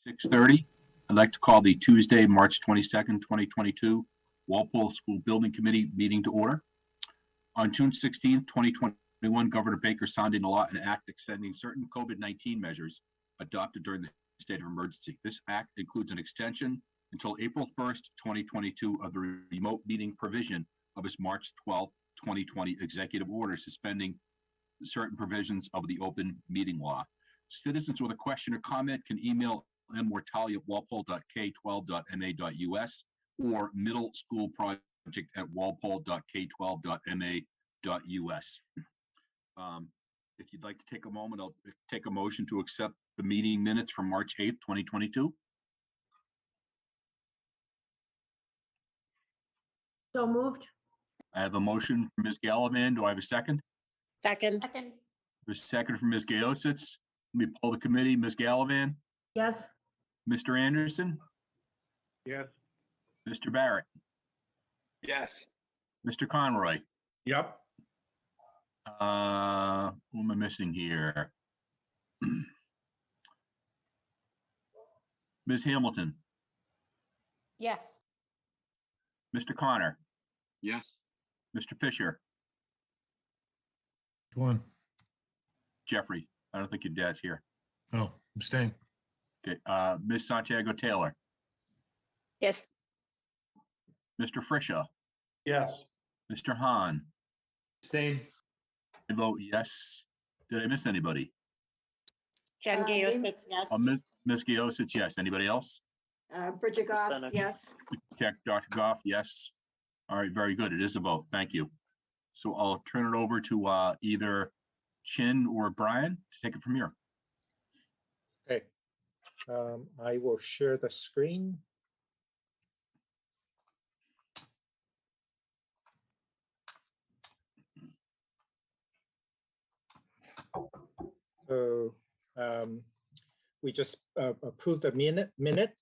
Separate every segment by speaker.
Speaker 1: 6:30. I'd like to call the Tuesday, March 22nd, 2022 Walpole School Building Committee meeting to order. On June 16th, 2021, Governor Baker signed into law an act extending certain COVID-19 measures adopted during the state of emergency. This act includes an extension until April 1st, 2022 of the remote meeting provision of its March 12th, 2020 executive order suspending certain provisions of the open meeting law. Citizens with a question or comment can email mmortalia@walpole.k12.ma.us or middleschoolproject@walpole.k12.ma.us. If you'd like to take a moment, I'll take a motion to accept the meeting minutes from March 8th, 2022.
Speaker 2: So moved.
Speaker 1: I have a motion from Ms. Gallivan. Do I have a second?
Speaker 3: Second.
Speaker 1: There's a second from Ms. Gaositz. Let me pull the committee. Ms. Gallivan,
Speaker 2: Yes.
Speaker 1: Mr. Anderson,
Speaker 4: Yes.
Speaker 1: Mr. Barrett,
Speaker 4: Yes.
Speaker 1: Mr. Conroy.
Speaker 4: Yep.
Speaker 1: Who am I missing here? Ms. Hamilton,
Speaker 3: Yes.
Speaker 1: Mr. Connor,
Speaker 4: Yes.
Speaker 1: Mr. Fisher,
Speaker 5: One.
Speaker 1: Jeffrey. I don't think your dad's here.
Speaker 5: Oh, abstain.
Speaker 1: Okay, Ms. Santiago Taylor,
Speaker 3: Yes.
Speaker 1: Mr. Frisha,
Speaker 4: Yes.
Speaker 1: Mr. Hahn.
Speaker 5: Abstain.
Speaker 1: I vote yes. Did I miss anybody?
Speaker 3: Jen Geo says yes.
Speaker 1: Ms. Gaositz, yes. Anybody else?
Speaker 2: Bridget Goff,
Speaker 4: Senate.
Speaker 2: yes.
Speaker 1: Dr. Goff, yes. All right, very good. It is a vote. Thank you. So I'll turn it over to either Chin or Brian to take it from here.
Speaker 6: Okay. I will share the screen. So we just approved the minute.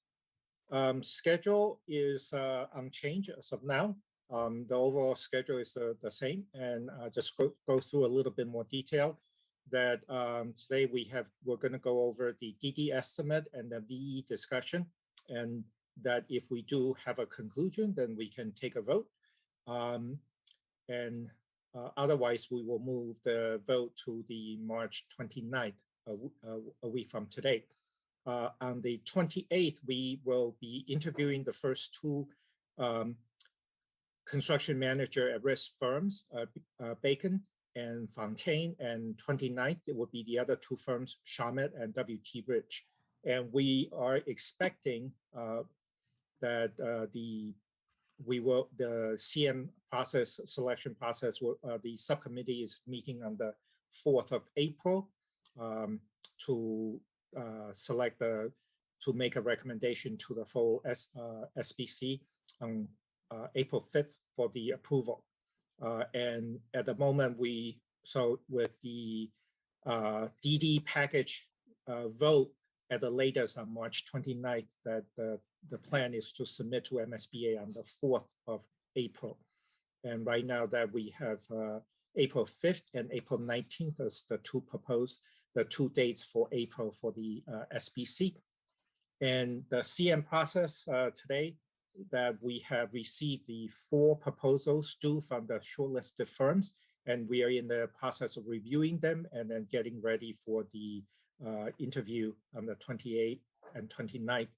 Speaker 6: Schedule is unchanged as of now. The overall schedule is the same, and just go through a little bit more detail. That today we're going to go over the DD estimate and the VE discussion, and that if we do have a conclusion, then we can take a vote. Otherwise, we will move the vote to the March 29th, a week from today. On the 28th, we will be interviewing the first two construction manager at risk firms, Bacon and Fontaine, and 29th, it will be the other two firms, Shamet and WT Rich. And we are expecting that the CM process, selection process, the subcommittee is meeting on the 4th of April to make a recommendation to the full SBC on April 5th for the approval. And at the moment, with the DD package vote at the latest on March 29th, that the plan is to submit to MSBA on the 4th of April. And right now that we have April 5th and April 19th as the two dates for April for the SBC. And the CM process today, that we have received the 4 proposals due from the shortlisted firms, and we are in the process of reviewing them and then getting ready for the interview on the 28th and 29th.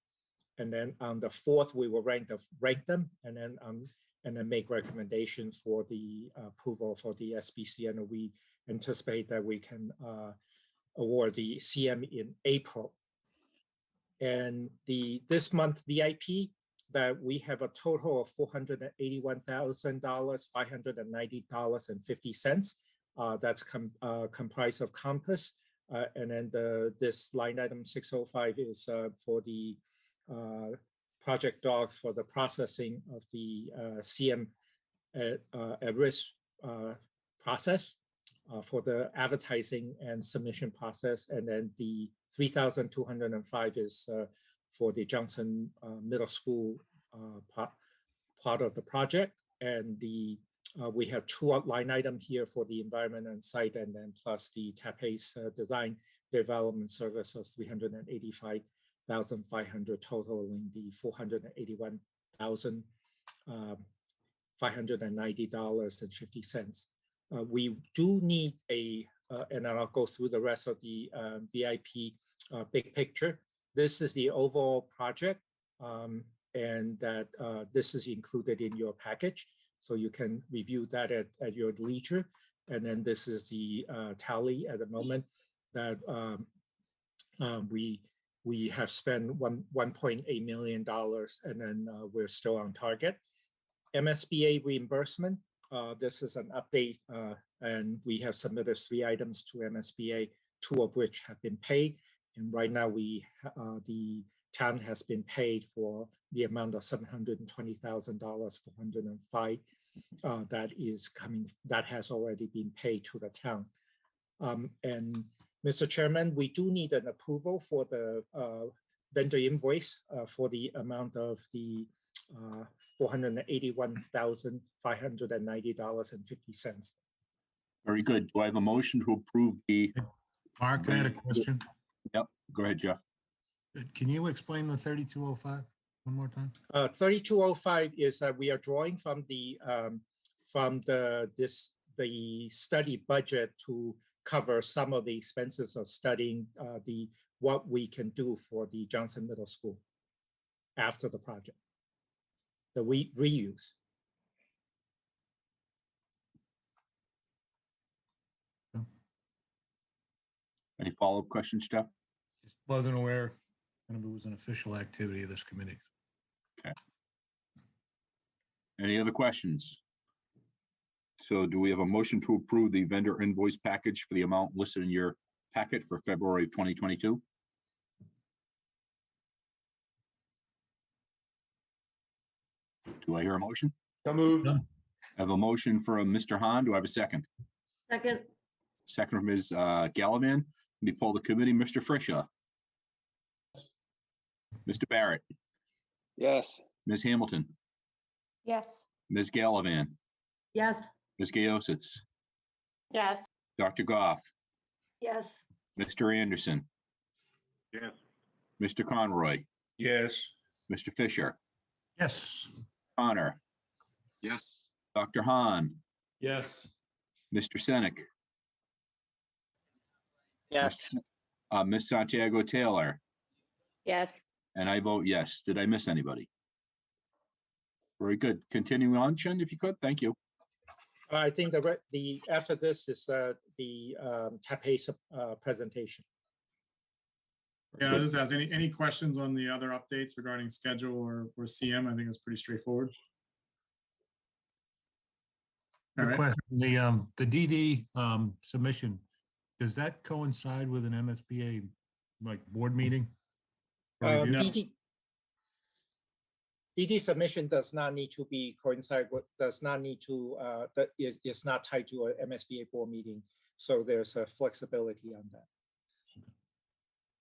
Speaker 6: And then on the 4th, we will rank them and then make recommendations for the approval for the SBC. And we anticipate that we can award the CM in April. And this month VIP, that we have a total of $481,000, $590.50. That's comprised of Compass. And then this line item 605 is for the project docs for the processing of the CM at risk process for the advertising and submission process. And then the 3,205 is for the Johnson Middle School part of the project. And we have 2 line items here for the environment and site, and then plus the TAPACE design development service of $385 totaling the $481,590.50. We do need and I'll go through the rest of the VIP big picture. This is the overall project, and that this is included in your package, so you can review that at your leisure. And then this is the tally at the moment that we have spent $1.8 million, and then we're still on target. MSBA reimbursement. This is an update, and we have submitted 3 items to MSBA, 2 of which have been paid. And right now the town has been paid for the amount of $720,000, 405 that has already been paid to the town. And Mr. Chairman, we do need an approval for the vendor invoice for the amount of the $481,590.50.
Speaker 1: Very good. Do I have a motion to approve the?
Speaker 5: Mark, I had a question.
Speaker 1: Yep, go ahead, Jeff.
Speaker 5: Can you explain the 3205 one more time?
Speaker 6: 3205 is we are drawing from the study budget to cover some of the expenses of studying what we can do for the Johnson Middle School after the project, the reuse.
Speaker 1: Any follow-up questions, Jeff?
Speaker 5: Just wasn't aware kind of it was an official activity of this committee.
Speaker 1: Okay. Any other questions? So do we have a motion to approve the vendor invoice package for the amount listed in your packet for February of 2022? Do I hear a motion?
Speaker 4: So moved.
Speaker 1: I have a motion from Mr. Hahn. Do I have a second?
Speaker 2: Second.
Speaker 1: Second from Ms. Gallivan. Let me poll the committee. Mr. Frisha. Mr. Barrett.
Speaker 4: Yes.
Speaker 1: Ms. Hamilton.
Speaker 3: Yes.
Speaker 1: Ms. Gallivan.
Speaker 2: Yes.
Speaker 1: Ms. Gaositz.
Speaker 3: Yes.
Speaker 1: Dr. Goff.
Speaker 2: Yes.
Speaker 1: Mr. Anderson.
Speaker 4: Yes.
Speaker 1: Mr. Conroy.
Speaker 4: Yes.
Speaker 1: Mr. Fisher.
Speaker 5: Yes.
Speaker 1: Connor.
Speaker 4: Yes.
Speaker 1: Dr. Hahn.
Speaker 4: Yes.
Speaker 1: Mr. Senek.
Speaker 3: Yes.
Speaker 1: Ms. Santiago Taylor.
Speaker 3: Yes.
Speaker 1: And I vote yes. Did I miss anybody? Very good. Continuing on, Chen, if you could. Thank you.
Speaker 6: I think the after this is the TAPE presentation.
Speaker 1: Very
Speaker 7: Yeah,
Speaker 1: good.
Speaker 7: just ask any questions on the other updates regarding schedule or CM. I think it's pretty straightforward. All
Speaker 5: Good
Speaker 7: right.
Speaker 5: question. The DD submission, does that coincide with an MSBA like board meeting? for review?
Speaker 7: No.
Speaker 6: DD submission does not need to be coincide with, does not need to, that is not tied to a MSBA board meeting. So there's a flexibility on that.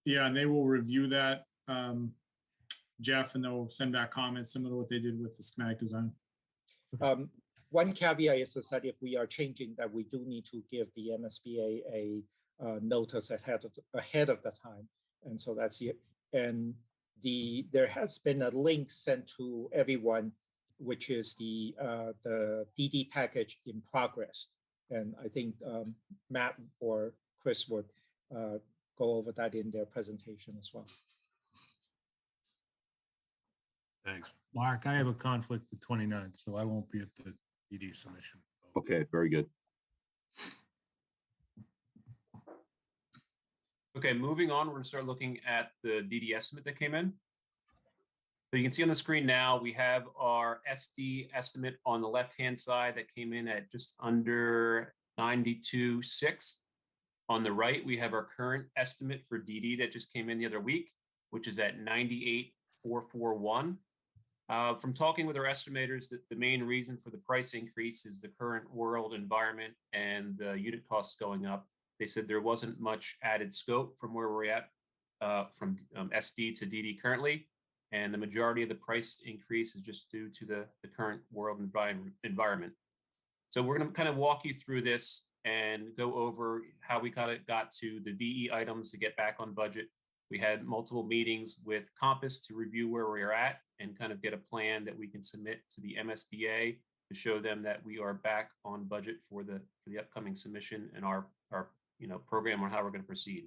Speaker 7: Yeah, and they will review that, Jeff, and they'll send back comments similar to what they did with the schematic design.
Speaker 6: One caveat is that if we are changing that, we do need to give the MSBA a notice ahead of the time. And so that's it. And there has been a link sent to everyone, which is the DD package in progress. And I think Matt or Chris would go over that in their presentation as well.
Speaker 5: Thanks. Mark, I have a conflict the 29th, so I won't be at the DD submission.
Speaker 1: Okay, very good.
Speaker 8: Okay, moving on, we're gonna start looking at the DD estimate that came in. So you can see on the screen now, we have our SD estimate on the left-hand side that came in at just under 92.6. On the right, we have our current estimate for DD that just came in the other week, which is at 98.441. From talking with our estimators, the main reason for the price increase is the current world environment and the unit costs going up. They said there wasn't much added scope from where we're at from SD to DD currently. And the majority of the price increase is just due to the current world environment. So we're going to kind of walk you through this and go over how we got to the VE items to get back on budget. We had multiple meetings with Compass to review where we are at and kind of get a plan that we can submit to the MSBA to show them that we are back on budget for the upcoming submission and our program on how we're going to proceed.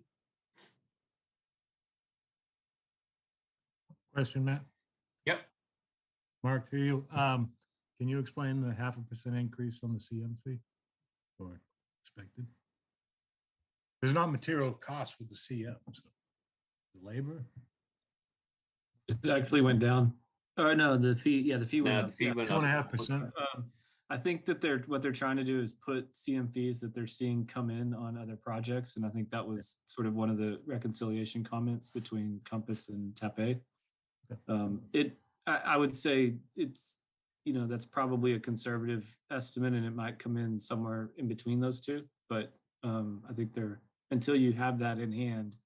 Speaker 5: Question, Matt?
Speaker 8: Yep.
Speaker 5: Mark, to you, can you explain the 0.5% increase on the CM fee? Or expected? There's not material costs with the CM, so the labor?
Speaker 9: It actually went down. Oh, no, the fee, yeah, the fee went
Speaker 8: No,
Speaker 9: up.
Speaker 8: the fee
Speaker 9: Yeah.
Speaker 8: went up.
Speaker 5: 2.5%.
Speaker 9: I think that what they're trying to do is put CM fees that they're seeing come in on other projects. And I think that was sort of one of the reconciliation comments between Compass and Tape. I would say it's, that's probably a conservative estimate and it might come in somewhere in between those two. But I think until you have that in hand,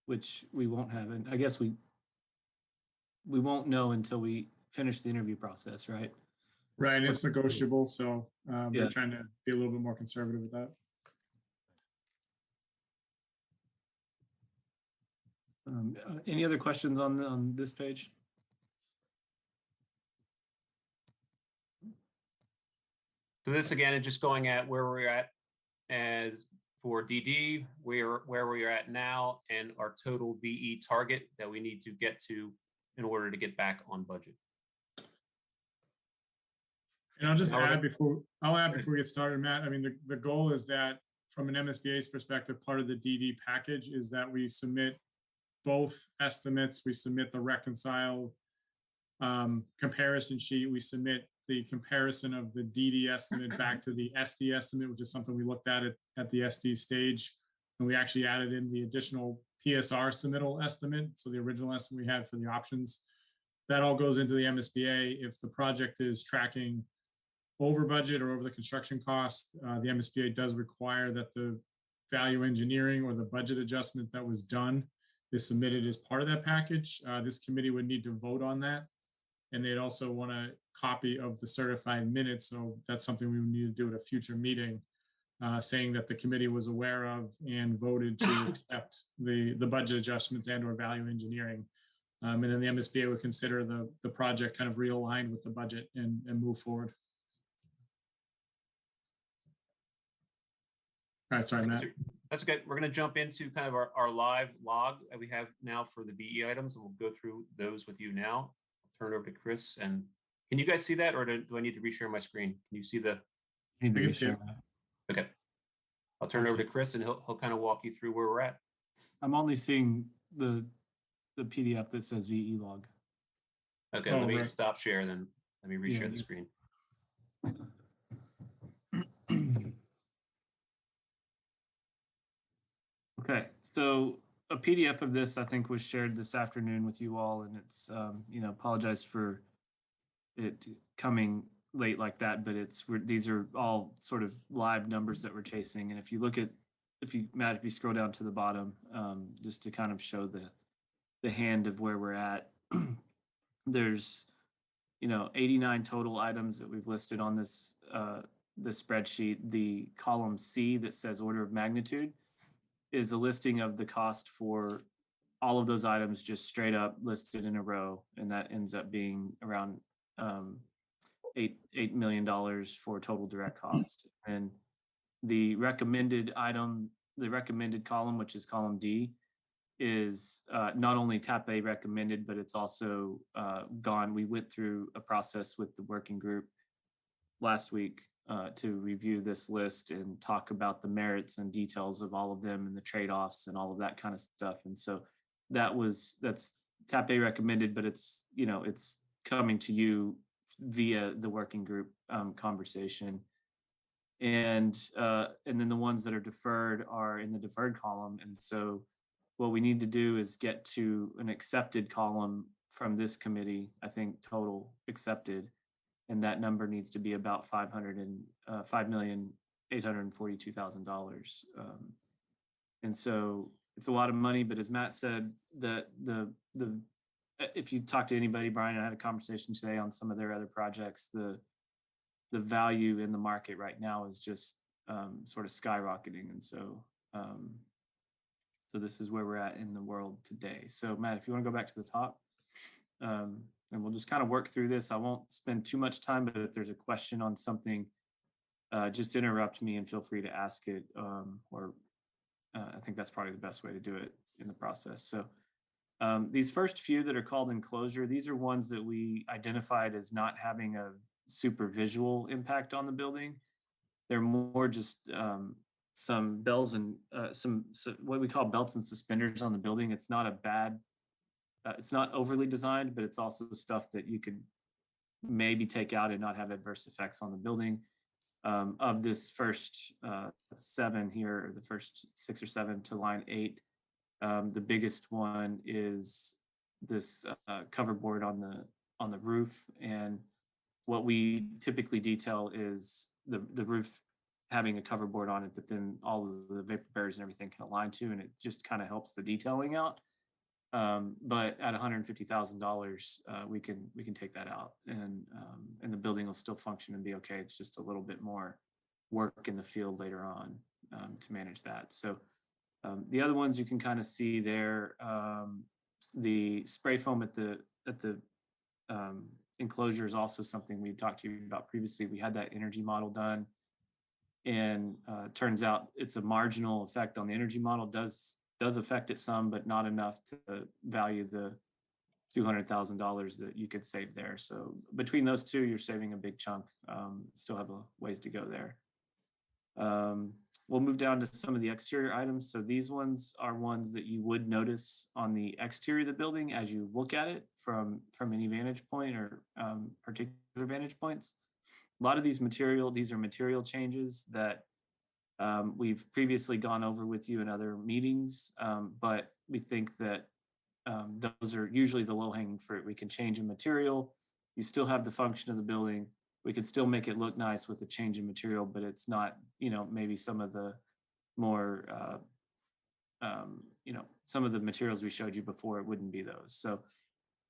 Speaker 9: which we won't have, and I guess we won't know until we finish the interview process, right?
Speaker 7: Right, and it's negotiable, so
Speaker 9: Yeah.
Speaker 7: we're trying to be a little bit more conservative with that.
Speaker 9: Any other questions on this page?
Speaker 8: So this again is just going at where we're at as for DD, where we are at now, and our total VE target that we need to get to in order to get back on budget.
Speaker 7: And I'll just
Speaker 8: All right.
Speaker 7: add before we get started, Matt. I mean, the goal is that from an MSBA's perspective, part of the DD package is that we submit both estimates. We submit the reconciled comparison sheet. We submit the comparison of the DD estimate back to the SD estimate, which is something we looked at the SD stage. And we actually added in the additional PSR submittal estimate. So the original estimate we had for the options, that all goes into the MSBA. If the project is tracking over budget or over the construction cost, the MSBA does require that the value engineering or the budget adjustment that was done is submitted as part of that package. This committee would need to vote on that. And they'd also want a copy of the certified minutes. So that's something we would need to do at a future meeting, saying that the committee was aware of and voted to accept the budget adjustments and or value engineering. And then the MSBA would consider the project kind of realigned with the budget and move forward. All right, sorry, Matt.
Speaker 8: That's good. We're going to jump into kind of our live log that we have now for the VE items, and we'll go through those with you now. I'll turn it over to Chris. And can you guys see that, or do I need to reshare my screen? Can you see the?
Speaker 7: We can see it.
Speaker 8: Okay. I'll turn it over to Chris, and he'll kind of walk you through where we're at.
Speaker 9: I'm only seeing the PDF that says VE log.
Speaker 8: Okay,
Speaker 7: Oh,
Speaker 8: let me
Speaker 7: right.
Speaker 8: stop share, then let me reshare the screen.
Speaker 9: Okay, so a PDF of this, I think, was shared this afternoon with you all, and it's, apologize for it coming late like that, but these are all sort of live numbers that we're chasing. And if you look at, Matt, if you scroll down to the bottom, just to kind of show the hand of where we're at, there's, 89 total items that we've listed on this, the spreadsheet. The column C that says order of magnitude is a listing of the cost for all of those items just straight up listed in a row. And that ends up being around $8 million for total direct cost. And the recommended item, the recommended column, which is column D, is not only TAPE recommended, but it's also gone. We went through a process with the working group last week to review this list and talk about the merits and details of all of them and the trade-offs and all of that kind of stuff. And so that's TAPE recommended, but it's coming to you via the working group conversation. And then the ones that are deferred are in the deferred column. And so what we need to do is get to an accepted column from this committee, I think total accepted. And that number needs to be about $5,842,000. And so it's a lot of money, but as Matt said, if you talk to anybody, Brian, I had a conversation today on some of their other projects, the value in the market right now is just sort of skyrocketing. And so So this is where we're at in the world today. So Matt, if you want to go back to the top, and we'll just kind of work through this. I won't spend too much time, but if there's a question on something, just interrupt me and feel free to ask it. I think that's probably the best way to do it in the process. So these first few that are called enclosure, these are ones that we identified as not having a super visual impact on the building. They're more just some bells and some what we call belts and suspenders on the building. It's not a bad, it's not overly designed, but it's also stuff that you could maybe take out and not have adverse effects on the building. Of this first 7 here, or the first 6 or 7 to line 8, the biggest one is this cover board on the roof. And what we typically detail is the roof having a cover board on it that then all of the vapor barriers and everything can align to, and it just kind of helps the detailing out. But at $150,000, we can take that out, and the building will still function and be okay. It's just a little bit more work in the field later on to manage that. So the other ones you can kind of see there, the spray foam at the enclosure is also something we talked to you about previously. We had that energy model done, and turns out it's a marginal effect on the energy model. Does affect it some, but not enough to value the $200,000 that you could save there. So between those two, you're saving a big chunk. Still have a ways to go there. We'll move down to some of the exterior items. So these ones are ones that you would notice on the exterior of the building as you look at it from any vantage point or particular vantage points. A lot of these are material changes that we've previously gone over with you in other meetings, but we think that those are usually the low-hanging fruit. We can change a material, you still have the function of the building, we could still make it look nice with a change in material, but it's not, maybe some of the more, some of the materials we showed you before, it wouldn't be those. So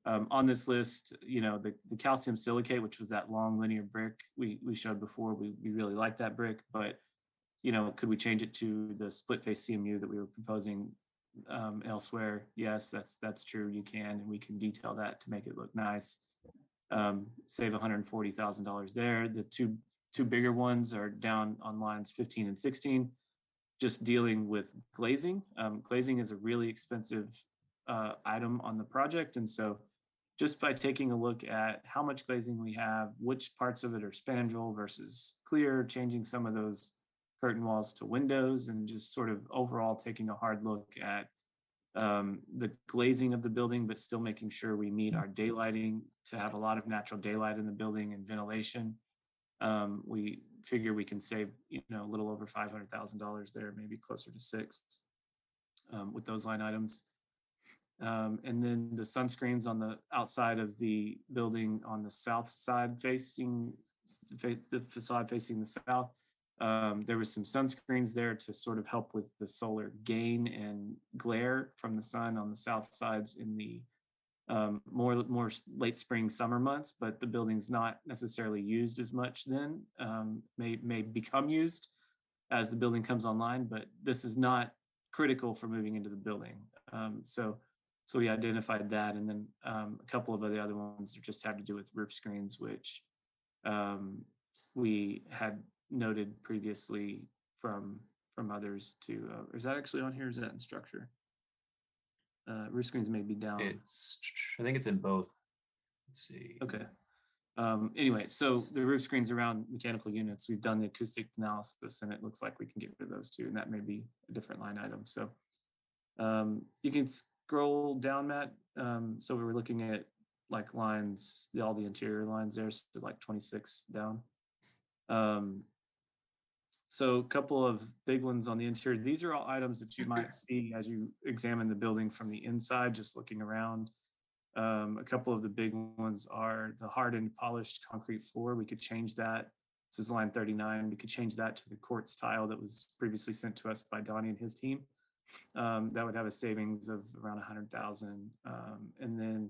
Speaker 9: on this list, the calcium silicate, which was that long linear brick we showed before, we really like that brick, but could we change it to the split face CMU that we were proposing elsewhere? Yes, that's true. You can, and we can detail that to make it look nice. Save $140,000 there. The two bigger ones are down on lines 15 and 16, just dealing with glazing. Glazing is a really expensive item on the project, and so just by taking a look at how much glazing we have, which parts of it are spandrel versus clear, changing some of those curtain walls to windows, and just sort of overall taking a hard look at the glazing of the building, but still making sure we meet our daylighting to have a lot of natural daylight in the building and ventilation. We figure we can save, a little over $500,000 there, maybe closer to $6 with those line items. And then the sunscreens on the outside of the building on the south side facing the facade facing the south. There was some sunscreens there to sort of help with the solar gain and glare from the sun on the south sides in the more late spring, summer months, but the building's not necessarily used as much then, may become used as the building comes online, but this is not critical for moving into the building. So we identified that, and then a couple of the other ones just have to do with roof screens, which we had noted previously from others to, or is that actually on here? Is that in structure? Roof screens may be down.
Speaker 8: I think it's in both. Let's see.
Speaker 9: Okay. Anyway, so the roof screens around mechanical units, we've done the acoustic analysis, and it looks like we can get rid of those too, and that may be a different line item. So you can scroll down, Matt. So we were looking at like lines, all the interior lines there, so like 26 down. So a couple of big ones on the interior. These are all items that you might see as you examine the building from the inside, just looking around. A couple of the big ones are the hardened polished concrete floor. We could change that. This is line 39. We could change that to the quartz tile that was previously sent to us by Donnie and his team. That would have a savings of around 100,000. And then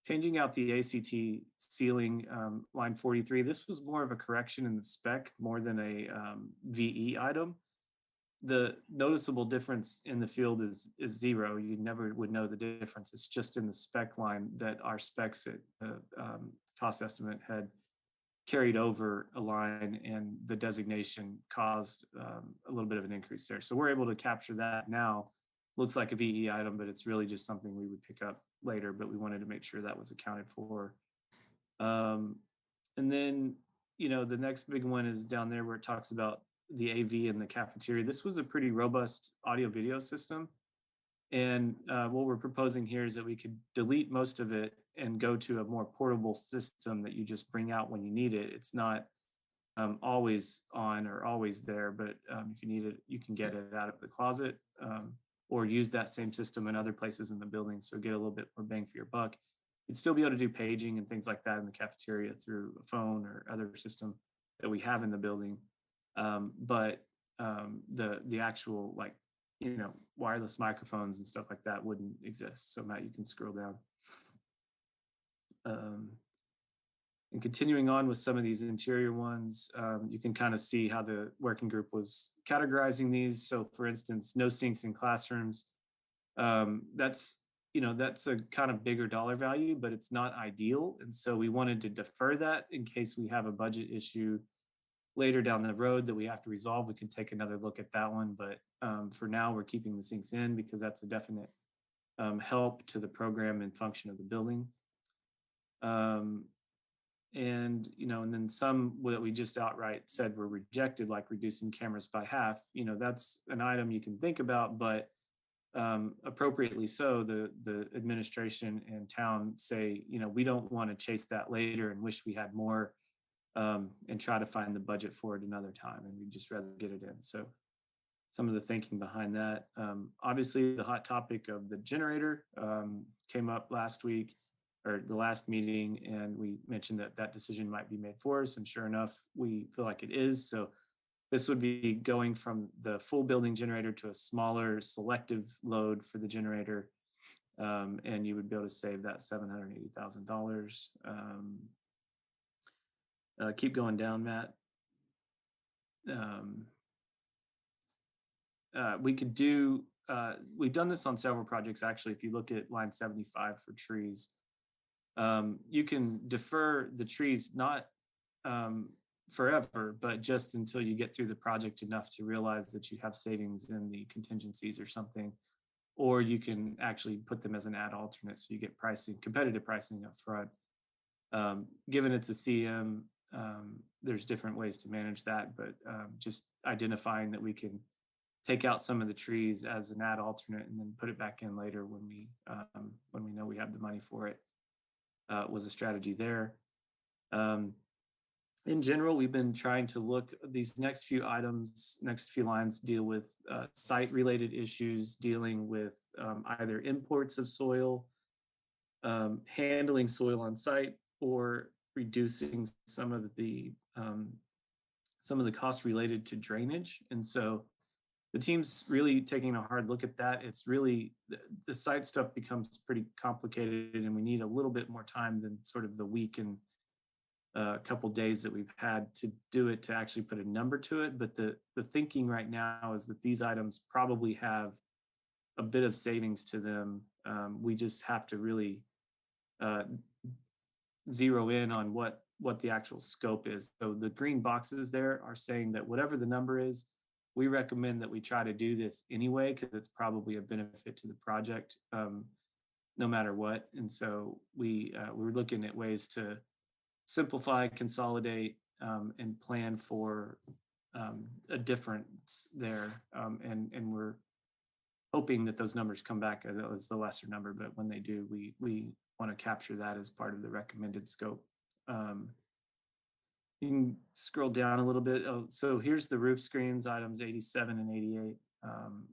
Speaker 9: changing out the ACT ceiling, line 43. This was more of a correction in the spec more than a VE item. the noticeable difference in the field is zero. You never would know the difference. It's just in the spec line that our specs at cost estimate had carried over a line, and the designation caused a little bit of an increase there. So we're able to capture that now. Looks like a VE item, but it's really just something we would pick up later, but we wanted to make sure that was accounted for. And then, the next big one is down there where it talks about the AV in the cafeteria. This was a pretty robust audio video system. And what we're proposing here is that we could delete most of it and go to a more portable system that you just bring out when you need it. It's not always on or always there, but if you need it, you can get it out of the closet or use that same system in other places in the building. So get a little bit more bang for your buck. You'd still be able to do paging and things like that in the cafeteria through a phone or other system that we have in the building. But the actual wireless microphones and stuff like that wouldn't exist. So Matt, you can scroll down. And continuing on with some of these interior ones, you can kind of see how the working group was categorizing these. So for instance, no sinks in classrooms. That's a kind of bigger dollar value, but it's not ideal. And so we wanted to defer that in case we have a budget issue later down the road that we have to resolve. We can take another look at that one. But for now, we're keeping the sinks in because that's a definite help to the program and function of the building. And then some that we just outright said were rejected, like reducing cameras by half. That's an item you can think about, but appropriately so, the administration and town say, we don't want to chase that later and wish we had more and try to find the budget for it another time, and we'd just rather get it in. So some of the thinking behind that. Obviously, the hot topic of the generator came up last week, or the last meeting, and we mentioned that decision might be made for us, and sure enough, we feel like it is. So this would be going from the full building generator to a smaller selective load for the generator, and you would be able to save that $780,000. Keep going down, Matt. We could do, we've done this on several projects, actually. If you look at line 75 for trees, you can defer the trees, not forever, but just until you get through the project enough to realize that you have savings in the contingencies or something, or you can actually put them as an ad alternate, so you get competitive pricing up front. Given it's a CM, there's different ways to manage that, but just identifying that we can take out some of the trees as an ad alternate and then put it back in later when we know we have the money for it was a strategy there. In general, we've been trying to look, these next few lines deal with site-related issues, dealing with either imports of soil, handling soil on site, or reducing some of the costs related to drainage. And so the team's really taking a hard look at that. It's really, the site stuff becomes pretty complicated, and we need a little bit more time than sort of the week and a couple days that we've had to do it, to actually put a number to it. But the thinking right now is that these items probably have a bit of savings to them. We just have to really zero in on what the actual scope is. So the green boxes there are saying that whatever the number is, we recommend that we try to do this anyway, because it's probably a benefit to the project no matter what. And so we're looking at ways to simplify, consolidate, and plan for a difference there. And we're hoping that those numbers come back as the lesser number, but when they do, we want to capture that as part of the recommended scope. You can scroll down a little bit. Oh, so here's the roof screens, items 87 and 88.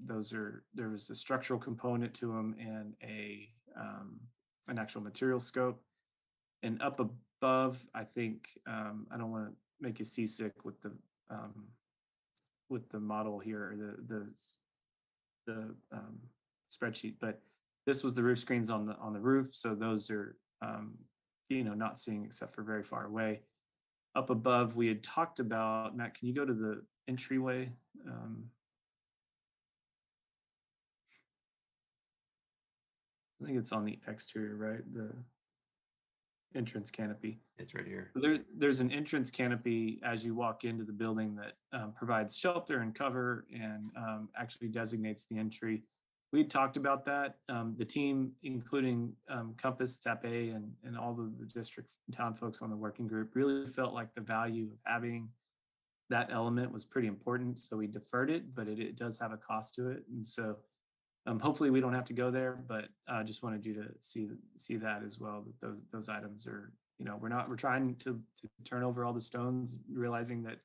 Speaker 9: There was a structural component to them and an actual material scope. And up above, I think, I don't want to make you seasick with the model here, or the spreadsheet, but this was the roof screens on the roof. So those are, not seeing except for very far away. Up above, we had talked about, Matt, can you go to the entryway? I think it's on the exterior, right? The entrance canopy.
Speaker 8: It's right here.
Speaker 9: So there's an entrance canopy as you walk into the building that provides shelter and cover and actually designates the entry. We talked about that. The team, including Compass, TAP A, and all of the district and town folks on the working group, really felt like the value of having that element was pretty important. So we deferred it, but it does have a cost to it. And so hopefully we don't have to go there, but I just wanted you to see that as well, that those items are, we're trying to turn over all the stones, realizing that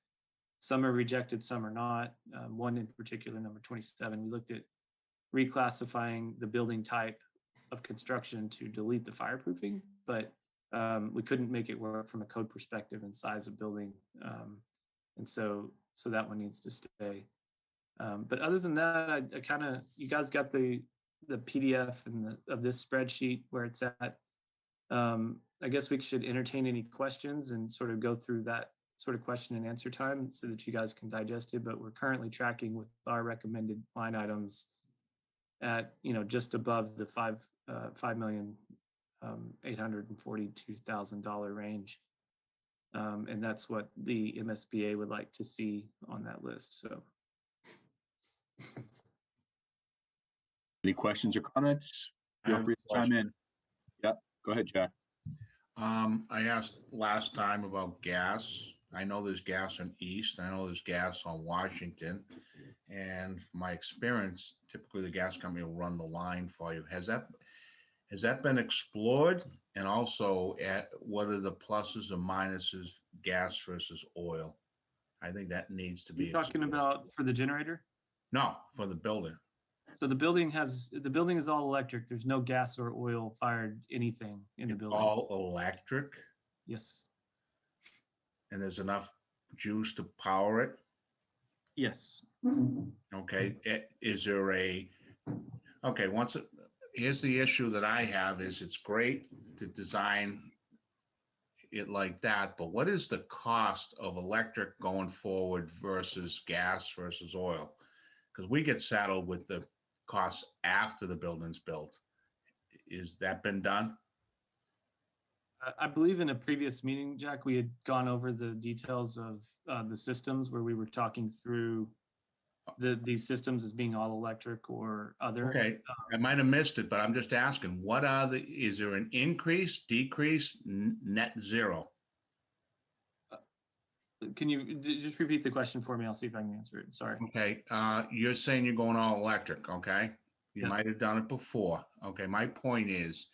Speaker 9: some are rejected, some are not. One in particular, number 27, we looked at reclassifying the building type of construction to delete the fireproofing, but we couldn't make it work from a code perspective and size of building. And so that one needs to stay. But other than that, I kind of, you guys got the PDF and of this spreadsheet where it's at. I guess we should entertain any questions and sort of go through that sort of question and answer time so that you guys can digest it. But we're currently tracking with our recommended line items at, just above the $5,842,000 range. And that's what the MSBA would like to see on that list. So.
Speaker 1: Any questions or comments?
Speaker 4: I
Speaker 1: Feel
Speaker 4: have
Speaker 1: free
Speaker 4: a
Speaker 1: to chime in. Yep, go ahead, Jack.
Speaker 4: I asked last time about gas. I know there's gas on East. I know there's gas on Washington. And from my experience, typically the gas company will run the line for you. Has that been explored? And also, what are the pluses and minuses, gas versus oil? I think that needs to be.
Speaker 9: You're talking about for the generator?
Speaker 4: No, for the building.
Speaker 9: So the building is all electric. There's no gas or oil fired anything in the building.
Speaker 4: All electric,
Speaker 9: Yes.
Speaker 4: and there's enough juice to power it.
Speaker 9: Yes.
Speaker 4: Okay, is there here's the issue that I have is it's great to design it like that, but what is the cost of electric going forward versus gas versus oil? Because we get saddled with the costs after the building's built. Is that been done?
Speaker 9: I believe in a previous meeting, Jack, we had gone over the details of the systems where we were talking through these systems as being all electric or other.
Speaker 4: Okay, I might have missed it, but I'm just asking, is there an increase, decrease, net zero?
Speaker 9: Can you just repeat the question for me? I'll see if I can answer it. Sorry.
Speaker 4: Okay, you're saying you're going all electric, okay? You
Speaker 9: Yeah.
Speaker 4: might have done it before. Okay, my point is,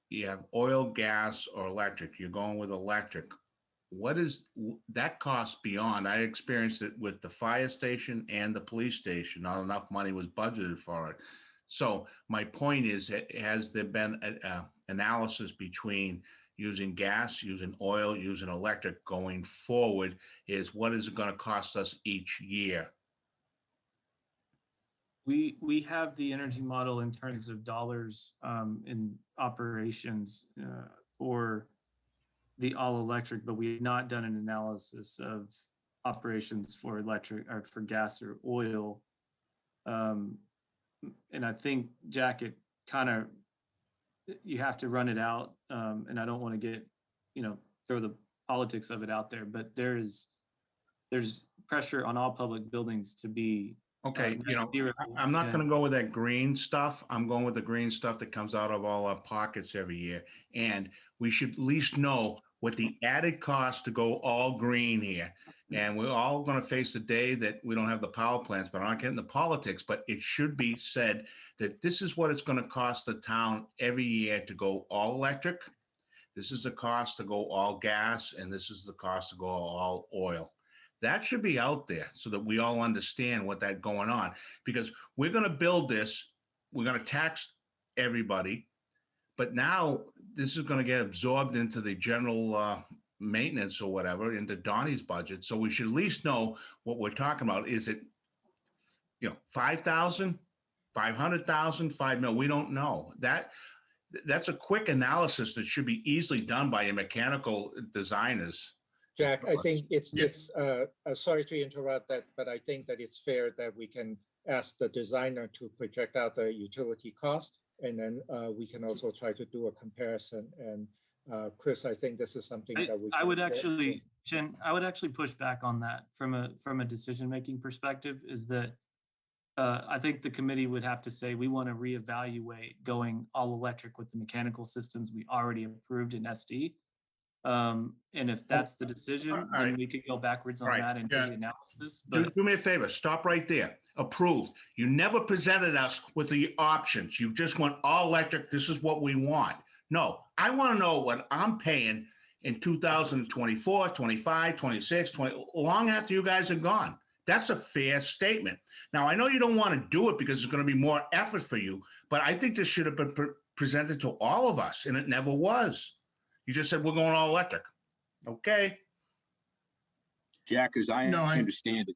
Speaker 4: you have oil, gas, or electric. You're going with electric. What is that cost beyond? I experienced it with the fire station and the police station. Not enough money was budgeted for it. So my point is, has there been an analysis between using gas, using oil, using electric going forward? What is it going to cost us each year?
Speaker 9: We have the energy model in terms of dollars in operations for the all electric, but we have not done an analysis of operations for electric or for gas or oil. And I think, Jack, it kind of, you have to run it out. And I don't want to get, throw the politics of it out there, but there's pressure on all public buildings to be.
Speaker 4: Okay,
Speaker 9: zero.
Speaker 4: I'm not going to go with that green stuff. I'm going with the green stuff that comes out of all our pockets every year. And we should at least know what the added cost to go all green here. And we're all going to face the day that we don't have the power plants, but I'm not getting the politics, but it should be said that this is what it's going to cost the town every year to go all electric. This is the cost to go all gas, and this is the cost to go all oil. That should be out there so that we all understand what that's going on, because we're going to build this, we're going to tax everybody, but now this is going to get absorbed into the general maintenance or whatever, into Donnie's budget. So we should at least know what we're talking about. Is it, 5,000, 500,000, 5 million? We don't know. That's a quick analysis that should be easily done by your mechanical designers.
Speaker 6: Jack, I think it's sorry to interrupt that, but I think that it's fair that we can ask the designer to project out the utility cost And then we can also try to do a comparison. And Chris, I think this is something that we.
Speaker 9: I would actually, Jen, I would actually push back on that from a decision-making perspective, is that I think the committee would have to say, we want to reevaluate going all electric with the mechanical systems we already approved in SD. And if that's the decision,
Speaker 4: All
Speaker 9: then
Speaker 4: right.
Speaker 9: we could go backwards on
Speaker 4: All right.
Speaker 9: that and do
Speaker 7: Yeah.
Speaker 9: the analysis.
Speaker 4: Do
Speaker 9: But
Speaker 4: do me a favor, stop right there. Approved. You never presented us with the options. You just went all electric. This is what we want. No, I want to know what I'm paying in 2024, 25, 26, 20, long after you guys are gone. That's a fair statement. Now, I know you don't want to do it because it's going to be more effort for you, but I think this should have been presented to all of us, and it never was. You just said, we're going all electric. Okay.
Speaker 1: Jack, as I
Speaker 7: No,
Speaker 1: understand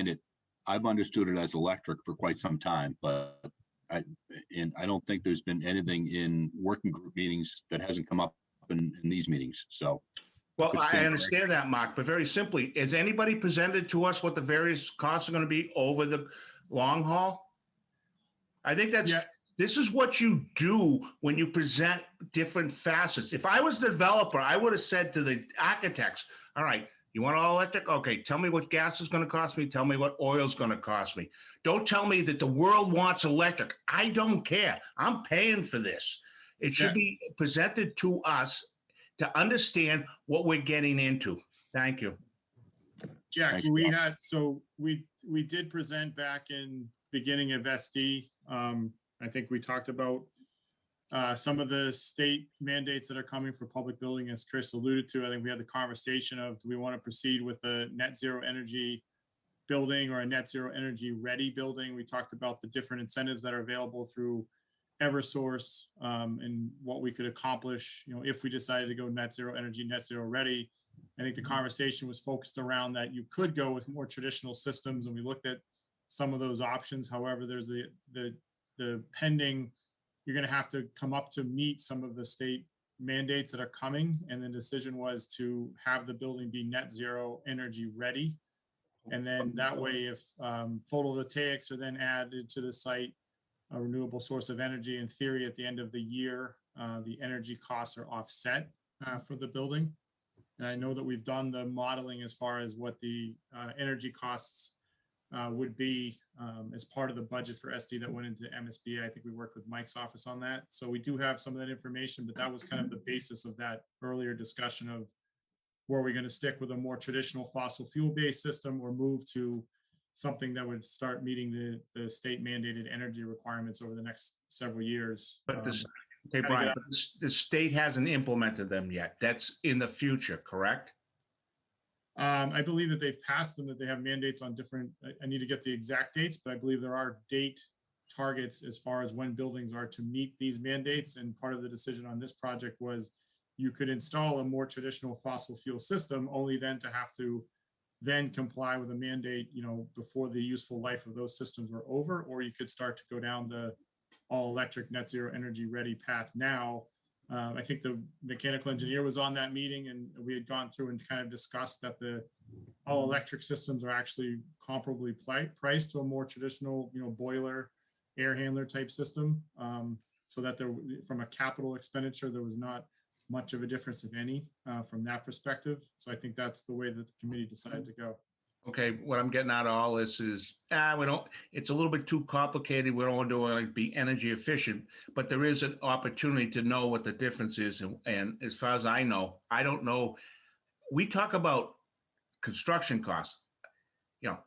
Speaker 1: it, I've understood it as electric for quite some time, but I don't think there's been anything in working group meetings that hasn't come up in these meetings, so.
Speaker 4: Well,
Speaker 1: Good
Speaker 4: I
Speaker 1: stand
Speaker 4: understand that, Mark, but very simply, has anybody presented to us what the various costs are going to be over the long haul? I think that's,
Speaker 7: Yeah.
Speaker 4: this is what you do when you present different facets. If I was the developer, I would have said to the architects, all right, you want all electric? Okay, tell me what gas is going to cost me. Tell me what oil is going to cost me. Don't tell me that the world wants electric. I don't care. I'm paying for this. It should be presented to us to understand what we're getting into. Thank you.
Speaker 7: Jack,
Speaker 1: Thanks,
Speaker 7: we
Speaker 1: Bob.
Speaker 7: had, so we did present back in beginning of SD. I think we talked about some of the state mandates that are coming for public building, as Chris alluded to. I think we had the conversation of, do we want to proceed with a net zero energy building or a net zero energy ready building? We talked about the different incentives that are available through Eversource, and what we could accomplish, if we decided to go net zero energy, net zero ready. I think the conversation was focused around that you could go with more traditional systems, and we looked at some of those options. However, there's the pending, you're going to have to come up to meet some of the state mandates that are coming, and the decision was to have the building be net zero energy ready. And then that way, if photovoltaics are then added to the site, a renewable source of energy, in theory, at the end of the year, the energy costs are offset for the building. And I know that we've done the modeling as far as what the energy costs would be as part of the budget for SD that went into MSBA. I think we worked with Mike's office on that. So we do have some of that information, but that was kind of the basis of that earlier discussion of, were we going to stick with a more traditional fossil fuel-based system or move to something that would start meeting the state mandated energy requirements over the next several years.
Speaker 4: But this, okay,
Speaker 7: gotta
Speaker 4: Brian,
Speaker 7: get
Speaker 4: but the state hasn't implemented them yet. That's in the future, correct?
Speaker 7: I believe that they've passed them, that they have mandates on different, I need to get the exact dates, but I believe there are date targets as far as when buildings are to meet these mandates. And part of the decision on this project was you could install a more traditional fossil fuel system, only then to have to then comply with a mandate, before the useful life of those systems were over, or you could start to go down the all electric net zero energy ready path now. I think the mechanical engineer was on that meeting, and we had gone through and kind of discussed that the all electric systems are actually comparably priced to a more traditional, boiler air handler type system. So that there, from a capital expenditure, there was not much of a difference, if any, from that perspective. So I think that's the way that the committee decided to go.
Speaker 4: Okay, what I'm getting out of all this is, it's a little bit too complicated. We don't want to be energy efficient, but there is an opportunity to know what the difference is. And as far as I know, I don't know. We talk about construction costs.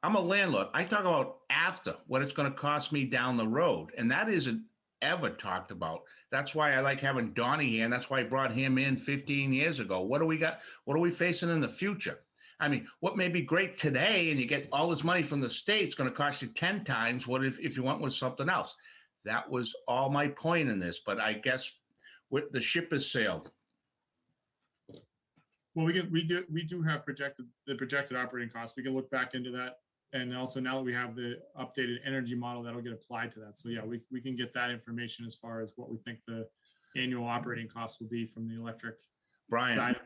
Speaker 4: I'm a landlord. I talk about after, what it's going to cost me down the road. And that isn't ever talked about. That's why I like having Donnie here, and that's why I brought him in 15 years ago. What do we got? What are we facing in the future? I mean, what may be great today, and you get all this money from the state, it's going to cost you 10 times what if you went with something else. That was all my point in this, but I guess the ship has sailed.
Speaker 7: Well, we do have projected operating costs. We can look back into that. And also now that we have the updated energy model, that'll get applied to that. So yeah, we can get that information as far as what we think the annual operating costs will be from the electric
Speaker 4: Brian,
Speaker 7: side.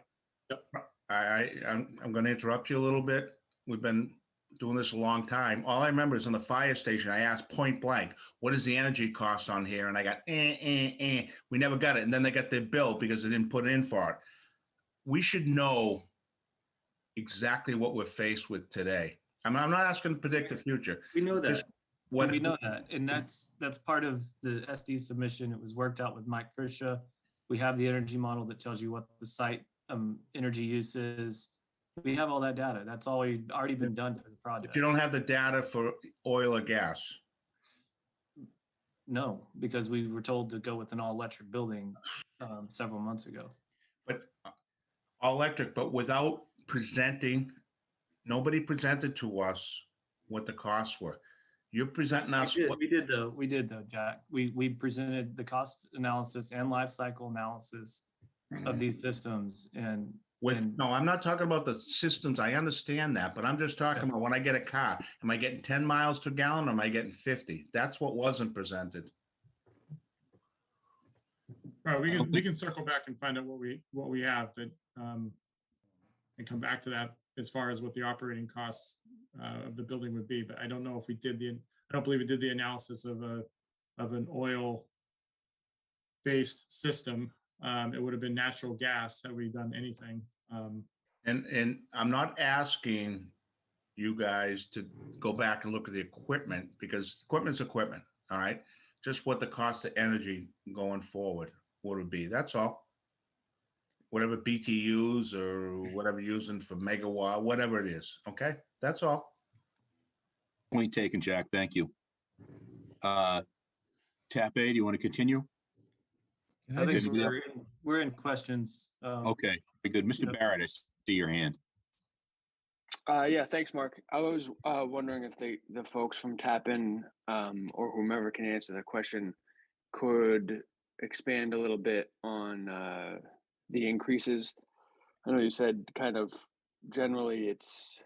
Speaker 7: Yep.
Speaker 4: I'm going to interrupt you a little bit. We've been doing this a long time. All I remember is in the fire station, I asked point blank, what is the energy cost on here? And I got, We never got it. And then they got their bill because they didn't put it in for it. We should know exactly what we're faced with today. I'm not asking to predict the future.
Speaker 9: We know that.
Speaker 4: Just what
Speaker 9: We know that, and that's part of the SD submission. It was worked out with Mike Frisha. We have the energy model that tells you what the site energy use is. We have all that data. That's already been done for the
Speaker 4: But
Speaker 9: project.
Speaker 4: you don't have the data for oil or gas.
Speaker 9: No, because we were told to go with an all-electric building several months ago.
Speaker 4: But all electric, but without presenting, nobody presented to us what the costs were. You're presenting us.
Speaker 9: We did though, Jack. We presented the cost analysis and life cycle analysis of these systems and
Speaker 4: No, I'm not talking about the systems. I understand that, but I'm just talking about when I get a car, am I getting 10 miles to gallon or am I getting 50? That's what wasn't presented.
Speaker 7: All right, we can circle back and find out what we have, but and come back to that as far as what the operating costs of the building would be. But I don't know if I don't believe we did the analysis of an oil based system. It would have been natural gas had we done anything.
Speaker 4: And I'm not asking you guys to go back and look at the equipment because equipment's equipment, all right? Just what the cost of energy going forward would be. That's all. Whatever BTUs or whatever you're using for megawatt, whatever it is. Okay, that's all.
Speaker 1: Point taken, Jack. Thank you. Tap A, do you want to continue?
Speaker 5: Can
Speaker 9: I
Speaker 5: I
Speaker 9: think
Speaker 5: just,
Speaker 9: we're in questions.
Speaker 1: Okay, very good. Mr. Barrett, I see your hand.
Speaker 10: Yeah, thanks, Mark. I was wondering if the folks from Tapin or whomever can answer the question could expand a little bit on the increases. I know you said kind of generally it's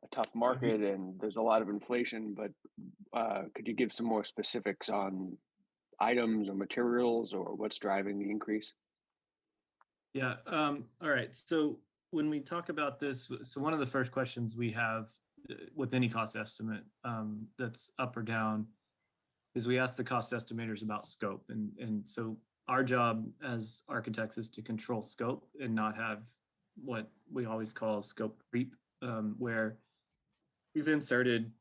Speaker 10: a tough market and there's a lot of inflation, but could you give some more specifics on items or materials or what's driving the increase?
Speaker 9: Yeah. All right. So when we talk about this, so one of the first questions we have with any cost estimate that's up or down is we ask the cost estimators about scope. And so our job as architects is to control scope and not have what we always call scope creep, where we've inserted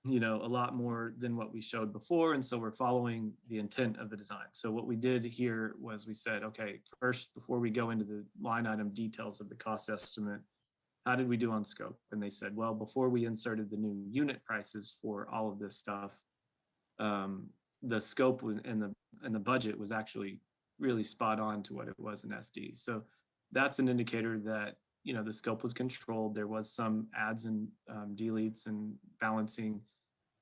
Speaker 9: a lot more than what we showed before. And so we're following the intent of the design. So what we did here was we said, okay, first, before we go into the line item details of the cost estimate, how did we do on scope? And they said, well, before we inserted the new unit prices for all of this stuff, the scope and the budget was actually really spot on to what it was in SD. So that's an indicator that the scope was controlled. There was some adds and deletes and balancing,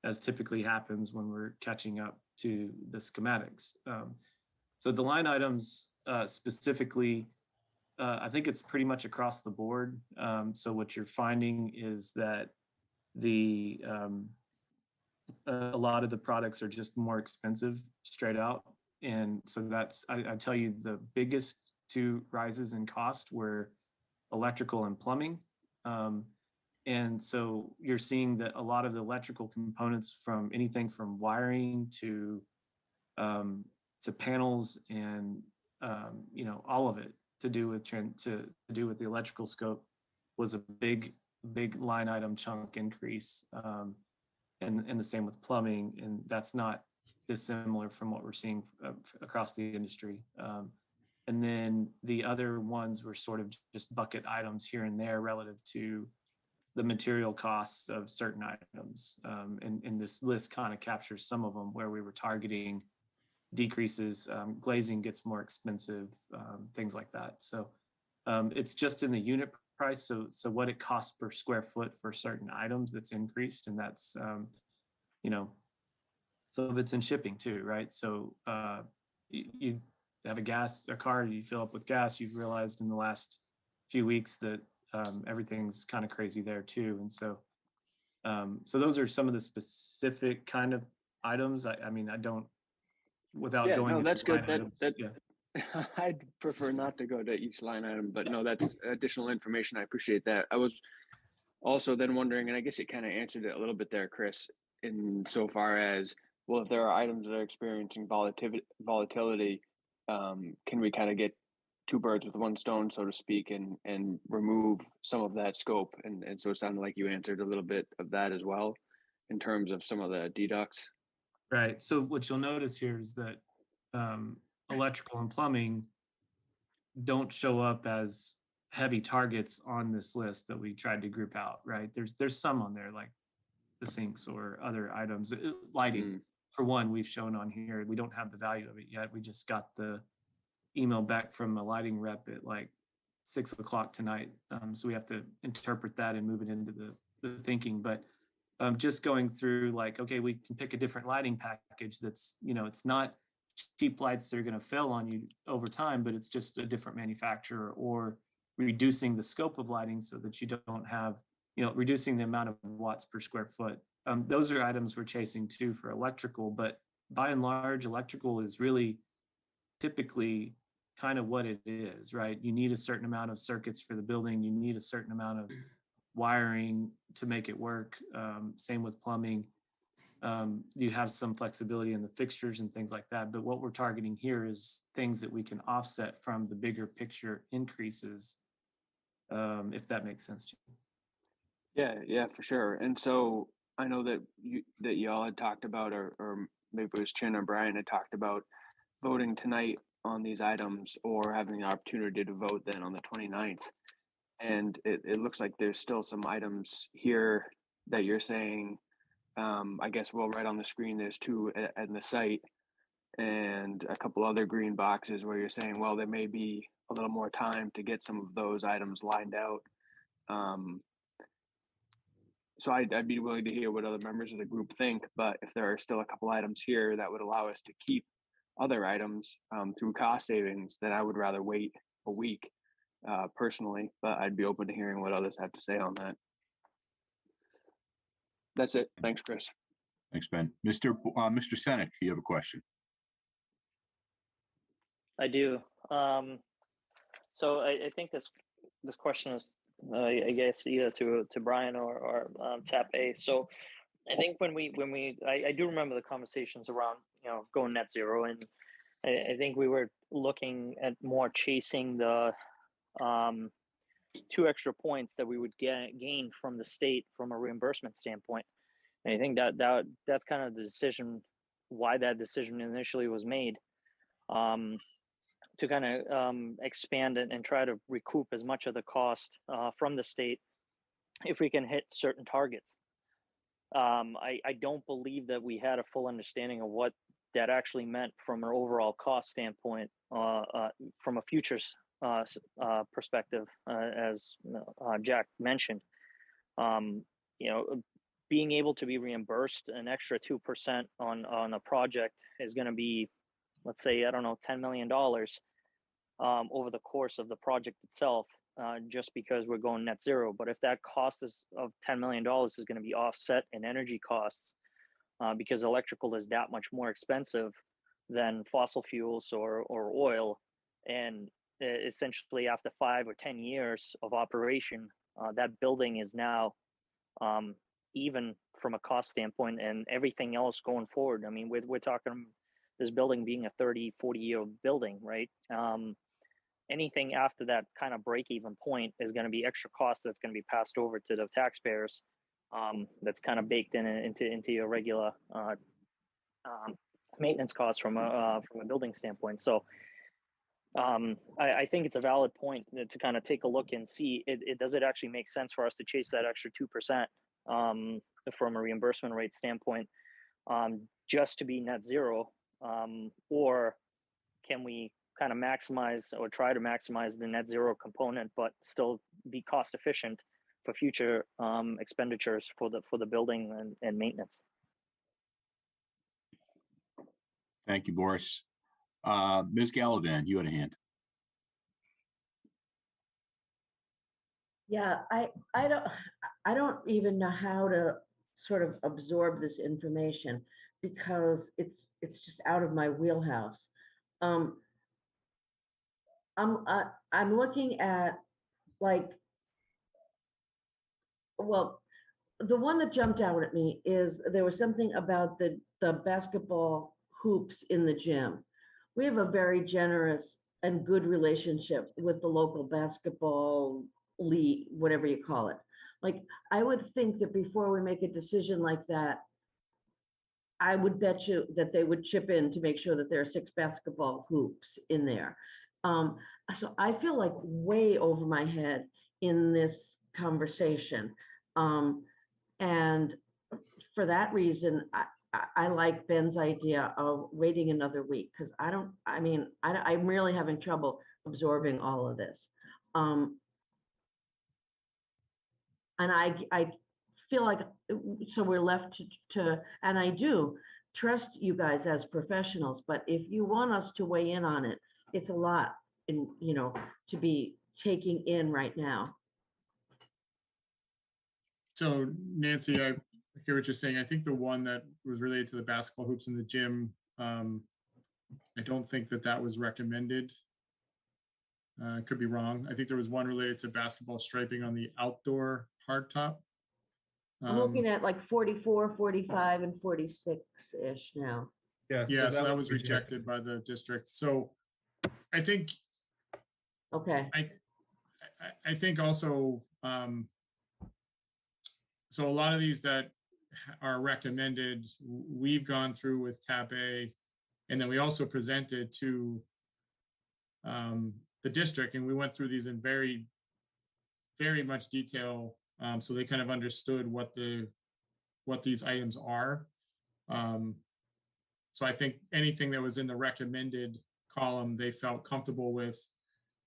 Speaker 9: as typically happens when we're catching up to the schematics. So the line items specifically, I think it's pretty much across the board. So what you're finding is that a lot of the products are just more expensive straight out. And so that's, I tell you, the biggest two rises in cost were electrical and plumbing. And so you're seeing that a lot of the electrical components, from anything from wiring to panels and all of it to do with the electrical scope, was a big line item chunk increase. And the same with plumbing, and that's not dissimilar from what we're seeing across the industry. And then the other ones were sort of just bucket items here and there relative to the material costs of certain items. And this list kind of captures some of them where we were targeting decreases. Glazing gets more expensive, things like that. So it's just in the unit price. So what it costs per square foot for certain items that's increased, and that's so it's in shipping too, right? So you have a car, you fill up with gas, you've realized in the last few weeks that everything's kind of crazy there too. And so those are some of the specific kind of items. I mean, I don't, without going into
Speaker 10: that's good.
Speaker 9: line items,
Speaker 10: I'd prefer not to go to each line item, but no, that's additional information. I appreciate that. I was Also then wondering, and I guess you kind of answered it a little bit there, Chris, in so far as, well, if there are items that are experiencing volatility, can we kind of get two birds with one stone, so to speak, and remove some of that scope? And so it sounded like you answered a little bit of that as well in terms of some of the deducts.
Speaker 9: Right. So what you'll notice here is that electrical and plumbing don't show up as heavy targets on this list that we tried to group out, right? There's some on there like the sinks or other items. Lighting, for one, we've shown on here. We don't have the value of it yet. We just got the email back from a lighting rep at like 6 o'clock tonight. So we have to interpret that and move it into the thinking. But just going through like, okay, we can pick a different lighting package that's, it's not cheap lights that are going to fail on you over time, but it's just a different manufacturer, or reducing the scope of lighting so that you don't have, reducing the amount of watts per square foot. Those are items we're chasing too for electrical, but by and large, electrical is really typically kind of what it is, right? You need a certain amount of circuits for the building. You need a certain amount of wiring to make it work. Same with plumbing. You have some flexibility in the fixtures and things like that. But what we're targeting here is things that we can offset from the bigger picture increases, if that makes sense to you.
Speaker 10: Yeah, for sure. And so I know that y'all had talked about, or maybe it was Chin or Brian had talked about voting tonight on these items, or having the opportunity to vote then on the 29th. And it looks like there's still some items here that you're saying, I guess, well, right on the screen, there's two at the site, and a couple other green boxes where you're saying, well, there may be a little more time to get some of those items lined out. So I'd be willing to hear what other members of the group think, but if there are still a couple items here that would allow us to keep other items through cost savings, then I would rather wait a week personally, but I'd be open to hearing what others have to say on that. That's it. Thanks, Chris.
Speaker 1: Thanks, Ben. Mr. Senek, you have a question?
Speaker 11: I do. So I think this question is, I guess, either to Brian or Tap A. So I think when I do remember the conversations around going net zero, and I think we were looking at more chasing the 2 extra points that we would gain from the state from a reimbursement standpoint. And I think that's kind of the decision, why that decision initially was made, to kind of expand it and try to recoup as much of the cost from the state if we can hit certain targets. I don't believe that we had a full understanding of what that actually meant from an overall cost standpoint, from a futures perspective, as Jack mentioned. Being able to be reimbursed an extra 2% on a project is going to be, let's say, I don't know, $10 million over the course of the project itself, just because we're going net zero. But if that cost of $10 million is going to be offset in energy costs, because electrical is that much more expensive than fossil fuels or oil, and essentially after 5 or 10 years of operation, that building is now even from a cost standpoint, and everything else going forward. I mean, we're talking this building being a 30, 40-year building, right? Anything after that kind of break-even point is going to be extra cost that's going to be passed over to the taxpayers. That's kind of baked into your regular maintenance costs from a building standpoint. So I think it's a valid point to kind of take a look and see does it actually make sense for us to chase that extra 2% from a reimbursement rate standpoint, just to be net zero, or can we kind of maximize or try to maximize the net zero component, but still be cost efficient for future expenditures for the building and maintenance.
Speaker 1: Thank you, Boris. Ms. Gallivan, you had a hand.
Speaker 2: Yeah, I don't even know how to sort of absorb this information, because it's just out of my wheelhouse. I'm looking at, like, well, the one that jumped out at me is there was something about the basketball hoops in the gym. We have a very generous and good relationship with the local basketball league, whatever you call it. Like, I would think that before we make a decision like that, I would bet you that they would chip in to make sure that there are 6 basketball hoops in there. So I feel like way over my head in this conversation. And for that reason, I like Ben's idea of waiting another week, because I'm really having trouble absorbing all of this. And I feel like, so we're left to, and I do trust you guys as professionals, but if you want us to weigh in on it, it's a lot to be taking in right now.
Speaker 7: So Nancy, I hear what you're saying. I think the one that was related to the basketball hoops in the gym, I don't think that was recommended. I could be wrong. I think there was one related to basketball striping on the outdoor hardtop.
Speaker 2: I'm looking at like 44, 45, and 46-ish now.
Speaker 7: Yeah, so that was rejected by the district. So I think,
Speaker 2: Okay,
Speaker 7: I think also, so a lot of these that are recommended, we've gone through with tab A, and then we also presented to the district, and we went through these in very, very much detail, so they kind of understood what these items are. So I think anything that was in the recommended column, they felt comfortable with.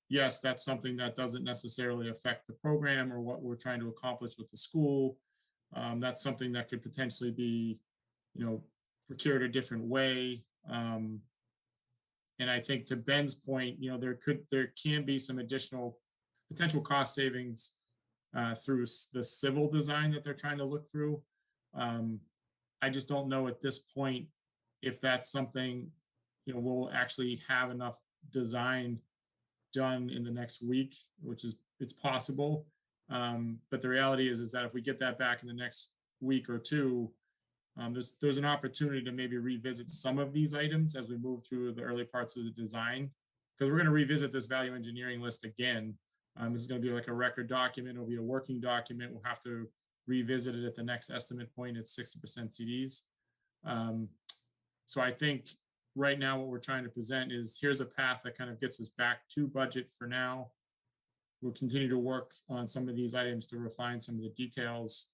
Speaker 7: Yes, that's something that doesn't necessarily affect the program or what we're trying to accomplish with the school. That's something that could potentially be, procured a different way. And I think to Ben's point, there can be some additional potential cost savings through the civil design that they're trying to look through. I just don't know at this point if that's something, we'll actually have enough design done in the next week, it's possible. But the reality is that if we get that back in the next week or two, there's an opportunity to maybe revisit some of these items as we move through the early parts of the design, because we're going to revisit this value engineering list again. This is going to be like a record document. It'll be a working document. We'll have to revisit it at the next estimate point at 60% CDs. So I think right now what we're trying to present is here's a path that kind of gets us back to budget for now. We'll continue to work on some of these items to refine some of the details.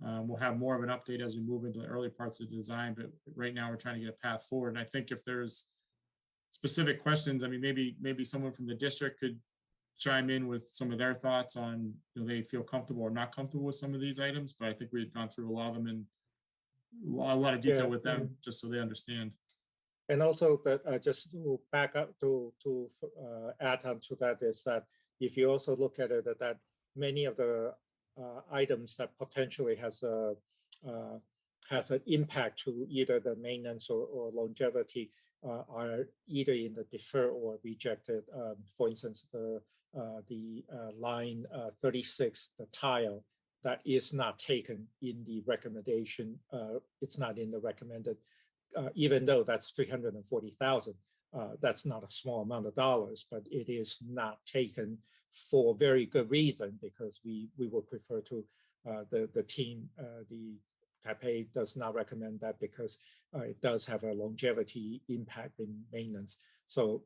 Speaker 7: We'll have more of an update as we move into the early parts of the design, but right now we're trying to get a path forward. And I think if there's specific questions, maybe someone from the district could chime in with some of their thoughts on, they feel comfortable or not comfortable with some of these items, but I think we had gone through a lot of them in a lot of detail with them, just so they understand.
Speaker 6: And also that just to back up to add on to that is that if you also look at it, that many of the items that potentially has an impact to either the maintenance or longevity are either in the defer or rejected. For instance, the line 36, the tile that is not taken in the recommendation. It's not in the recommended, even though that's 340,000. That's not a small amount of dollars, but it is not taken for very good reason, because we would prefer to, the team, the Taipei does not recommend that because it does have a longevity impact in maintenance. So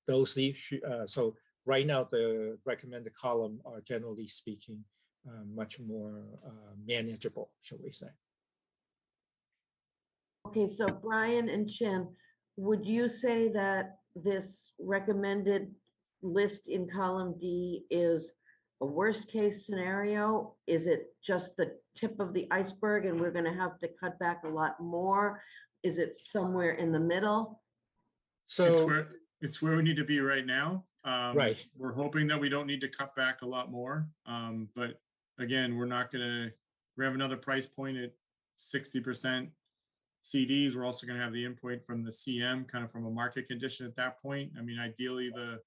Speaker 6: those issues, so right now the recommended column are generally speaking much more manageable, shall we say.
Speaker 2: Okay, so Brian and Chen, would you say that this recommended list in column D is a worst case scenario? Is it just the tip of the iceberg and we're going to have to cut back a lot more? Is it somewhere in the middle?
Speaker 6: So
Speaker 7: it's where we need to be right now.
Speaker 6: Right.
Speaker 7: We're hoping that we don't need to cut back a lot more. But again, we have another price point at 60% CDs. We're also going to have the input from the CM, kind of from a market condition at that point. Ideally the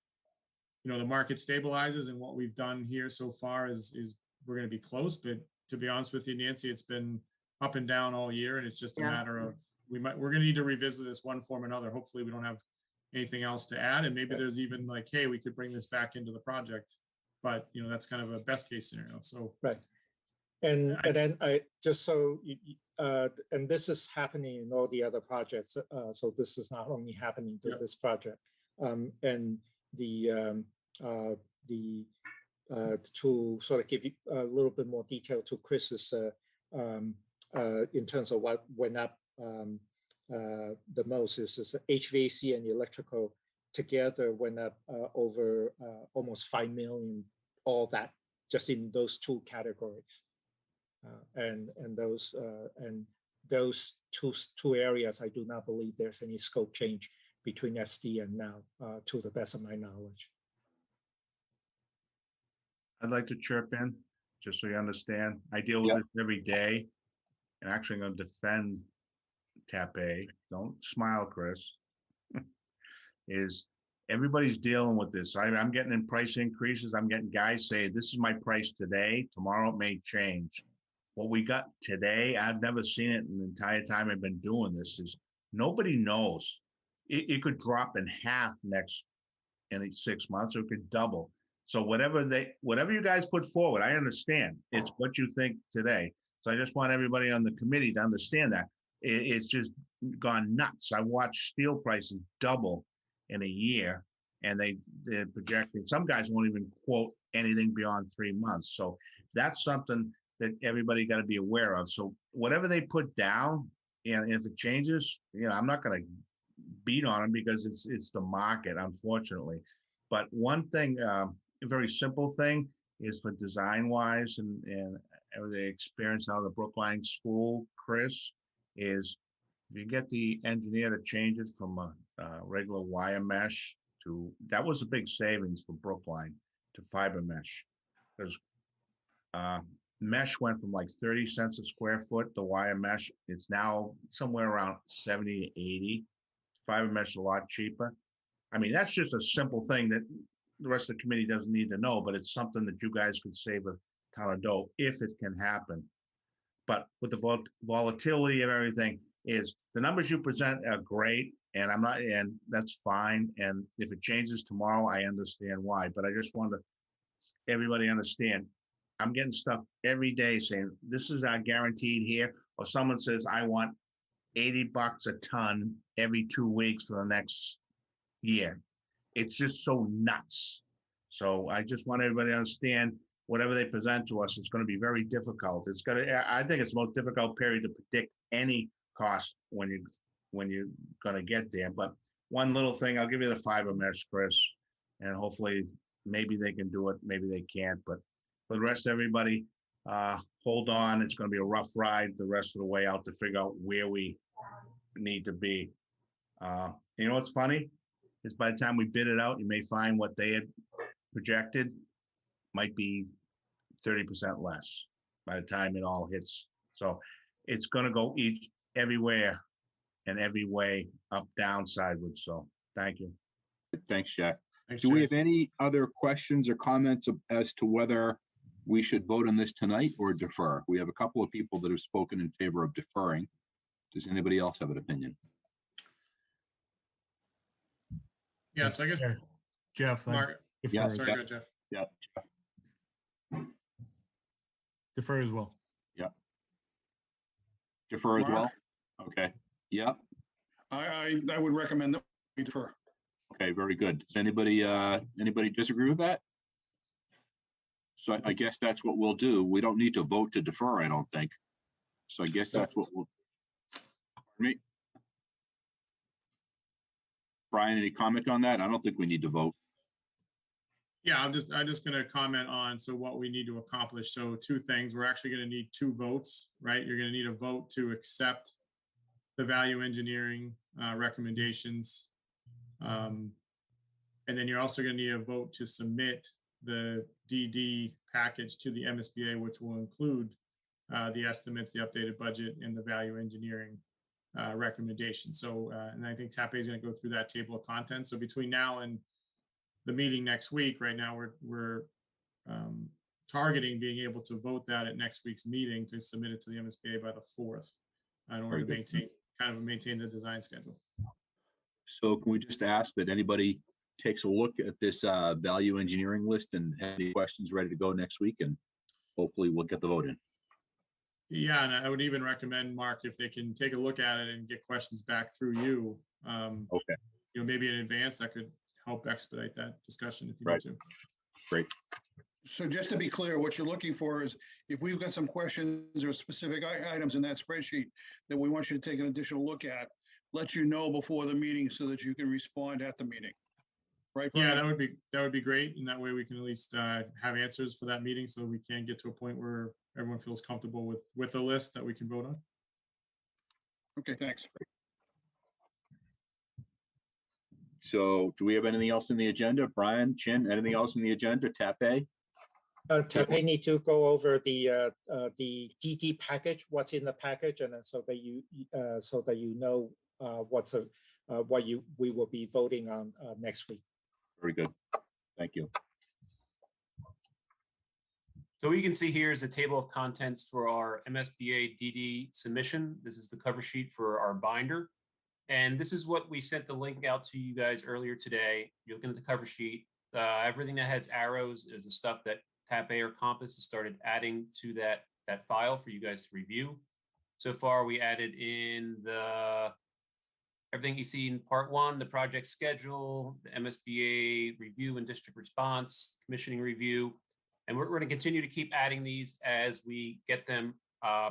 Speaker 7: market stabilizes, and what we've done here so far is we're going to be close, but to be honest with you, Nancy, it's been up and down all year, and it's just a
Speaker 2: Yeah.
Speaker 7: matter of, we're gonna need to revisit this one form or another. Hopefully, we don't have anything else to add, and maybe there's even like, hey, we could bring this back into the project. But, that's kind of a best case scenario, so.
Speaker 6: Right. And
Speaker 7: I-
Speaker 6: then I just so and this is happening in all the other projects. So this is not only happening to
Speaker 7: Yep.
Speaker 6: this project. And to sort of give you a little bit more detail to Chris's in terms of what went up the most is HVAC and electrical together went up over almost 5 million, all that just in those two categories. And those two areas, I do not believe there's any scope change between SD and now, to the best of my knowledge.
Speaker 4: I'd like to chirp in, just so you understand. I deal with
Speaker 1: Yep.
Speaker 4: this every day. And actually I'm gonna defend Tape. Don't smile, Chris. Is everybody's dealing with this. I'm getting in price increases. I'm getting guys saying, this is my price today. Tomorrow it may change. What we got today, I've never seen it in the entire time I've been doing this, is nobody knows. It could drop in half in 6 months, or it could double. So whatever you guys put forward, I understand. It's what you think today. So I just want everybody on the committee to understand that. It's just gone nuts. I watched steel prices double in a year, and they're projecting. Some guys won't even quote anything beyond 3 months. So that's something that everybody got to be aware of. So whatever they put down, and if it changes, I'm not going to beat on them because it's the market, unfortunately. But one thing, a very simple thing, is for design wise and the experience out of the Brookline School, Chris, is if you get the engineer to change it from a regular wire mesh to, that was a big savings for Brookline, to fiber mesh. Because mesh went from like 30 cents a square foot, the wire mesh, it's now somewhere around 70 to 80. Fiber mesh is a lot cheaper. I mean, that's just a simple thing that the rest of the committee doesn't need to know, but it's something that you guys could save a ton of dough if it can happen. But with the volatility of everything, is the numbers you present are great, and that's fine. And if it changes tomorrow, I understand why. But I just wanted everybody understand, I'm getting stuff every day saying this is our guaranteed here, or someone says I want $80 a ton every 2 weeks for the next year. It's just so nuts. So I just want everybody to understand, whatever they present to us, it's going to be very difficult. I think it's the most difficult period to predict any cost when you're going to get there. But one little thing, I'll give you the fiber mesh, Chris, and hopefully maybe they can do it, maybe they can't. But for the rest of everybody, hold on. It's going to be a rough ride the rest of the way out to figure out where we need to be. You know what's funny is by the time we bid it out, you may find what they had projected might be 30% less by the time it all hits. So it's going to go everywhere and every way, up, down, sideways. So thank you.
Speaker 1: Thanks, Jack.
Speaker 7: Thanks,
Speaker 1: Do we
Speaker 7: Jack.
Speaker 1: have any other questions or comments as to whether we should vote on this tonight or defer? We have a couple of people that have spoken in favor of deferring. Does anybody else have an opinion?
Speaker 7: Yes, I guess,
Speaker 5: Jeff, I
Speaker 7: Mark,
Speaker 1: Yeah,
Speaker 5: defer,
Speaker 7: sorry, go ahead, Jeff.
Speaker 1: Yeah,
Speaker 5: defer as well.
Speaker 1: defer as well?
Speaker 12: Mark?
Speaker 1: Okay, yeah,
Speaker 12: I would recommend that we defer.
Speaker 1: okay, very good. Does anybody disagree with that? So I guess that's what we'll do. We don't need to vote to defer, I don't think. So I guess that's what we'll. Pardon me? Brian, any comment on that? I don't think we need to vote.
Speaker 7: Yeah, I'm just going to comment on, so what we need to accomplish. So 2 things, we're actually going to need 2 votes, right? You're going to need a vote to accept the value engineering recommendations. And then you're also going to need a vote to submit the DD package to the MSBA, which will include the estimates, the updated budget, and the value engineering recommendations. So, and I think Tape is going to go through that table of contents. So between now and the meeting next week, right now we're targeting being able to vote that at next week's meeting to submit it to the MSBA by the 4th in order
Speaker 1: Very
Speaker 7: to
Speaker 1: good.
Speaker 7: maintain the design schedule.
Speaker 1: So can we just ask that anybody takes a look at this value engineering list and have any questions ready to go next week, and hopefully we'll get the vote in.
Speaker 7: Yeah, and I would even recommend, Mark, if they can take a look at it and get questions back through you,
Speaker 1: Okay,
Speaker 7: you know, maybe in advance, that could help expedite that discussion if you
Speaker 1: Right.
Speaker 7: need to.
Speaker 1: great.
Speaker 12: So just to be clear, what you're looking for is if we've got some questions or specific items in that spreadsheet that we want you to take an additional look at, let you know before the meeting so that you can respond at the meeting. Right?
Speaker 7: Yeah,
Speaker 12: Brian?
Speaker 7: that would be great. And that way we can at least have answers for that meeting so we can get to a point where everyone feels comfortable with a list that we can vote on.
Speaker 12: Okay, thanks.
Speaker 1: So do we have anything else in the agenda? Brian, Chin, anything else in the agenda? Tap A?
Speaker 6: They need to go over the DD package, what's in the package, and then so that you know what we will be voting on next week.
Speaker 1: Very good. Thank you.
Speaker 8: So what you can see here is a table of contents for our MSBA DD submission. This is the cover sheet for our binder. And this is what we sent the link out to you guys earlier today. You're looking at the cover sheet. Everything that has arrows is the stuff that Tap A or Compass has started adding to that file for you guys to review. So far, we added in everything you see in part 1, the project schedule, the MSBA review and district response, commissioning review. And we're going to continue to keep adding these as we get them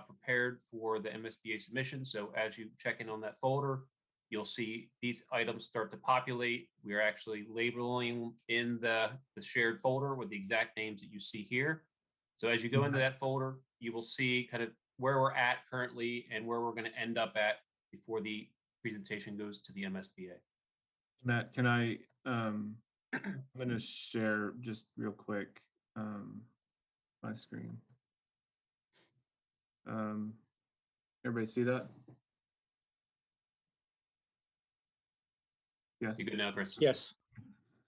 Speaker 8: prepared for the MSBA submission. So as you check in on that folder, you'll see these items start to populate. We are actually labeling in the shared folder with the exact names that you see here. So as you go into that folder, you will see kind of where we're at currently and where we're going to end up at before the presentation goes to the MSBA.
Speaker 9: Matt, can I, I'm going to share just real quick my screen. Everybody see that? Yes.
Speaker 8: You good now, Chris?
Speaker 6: Yes.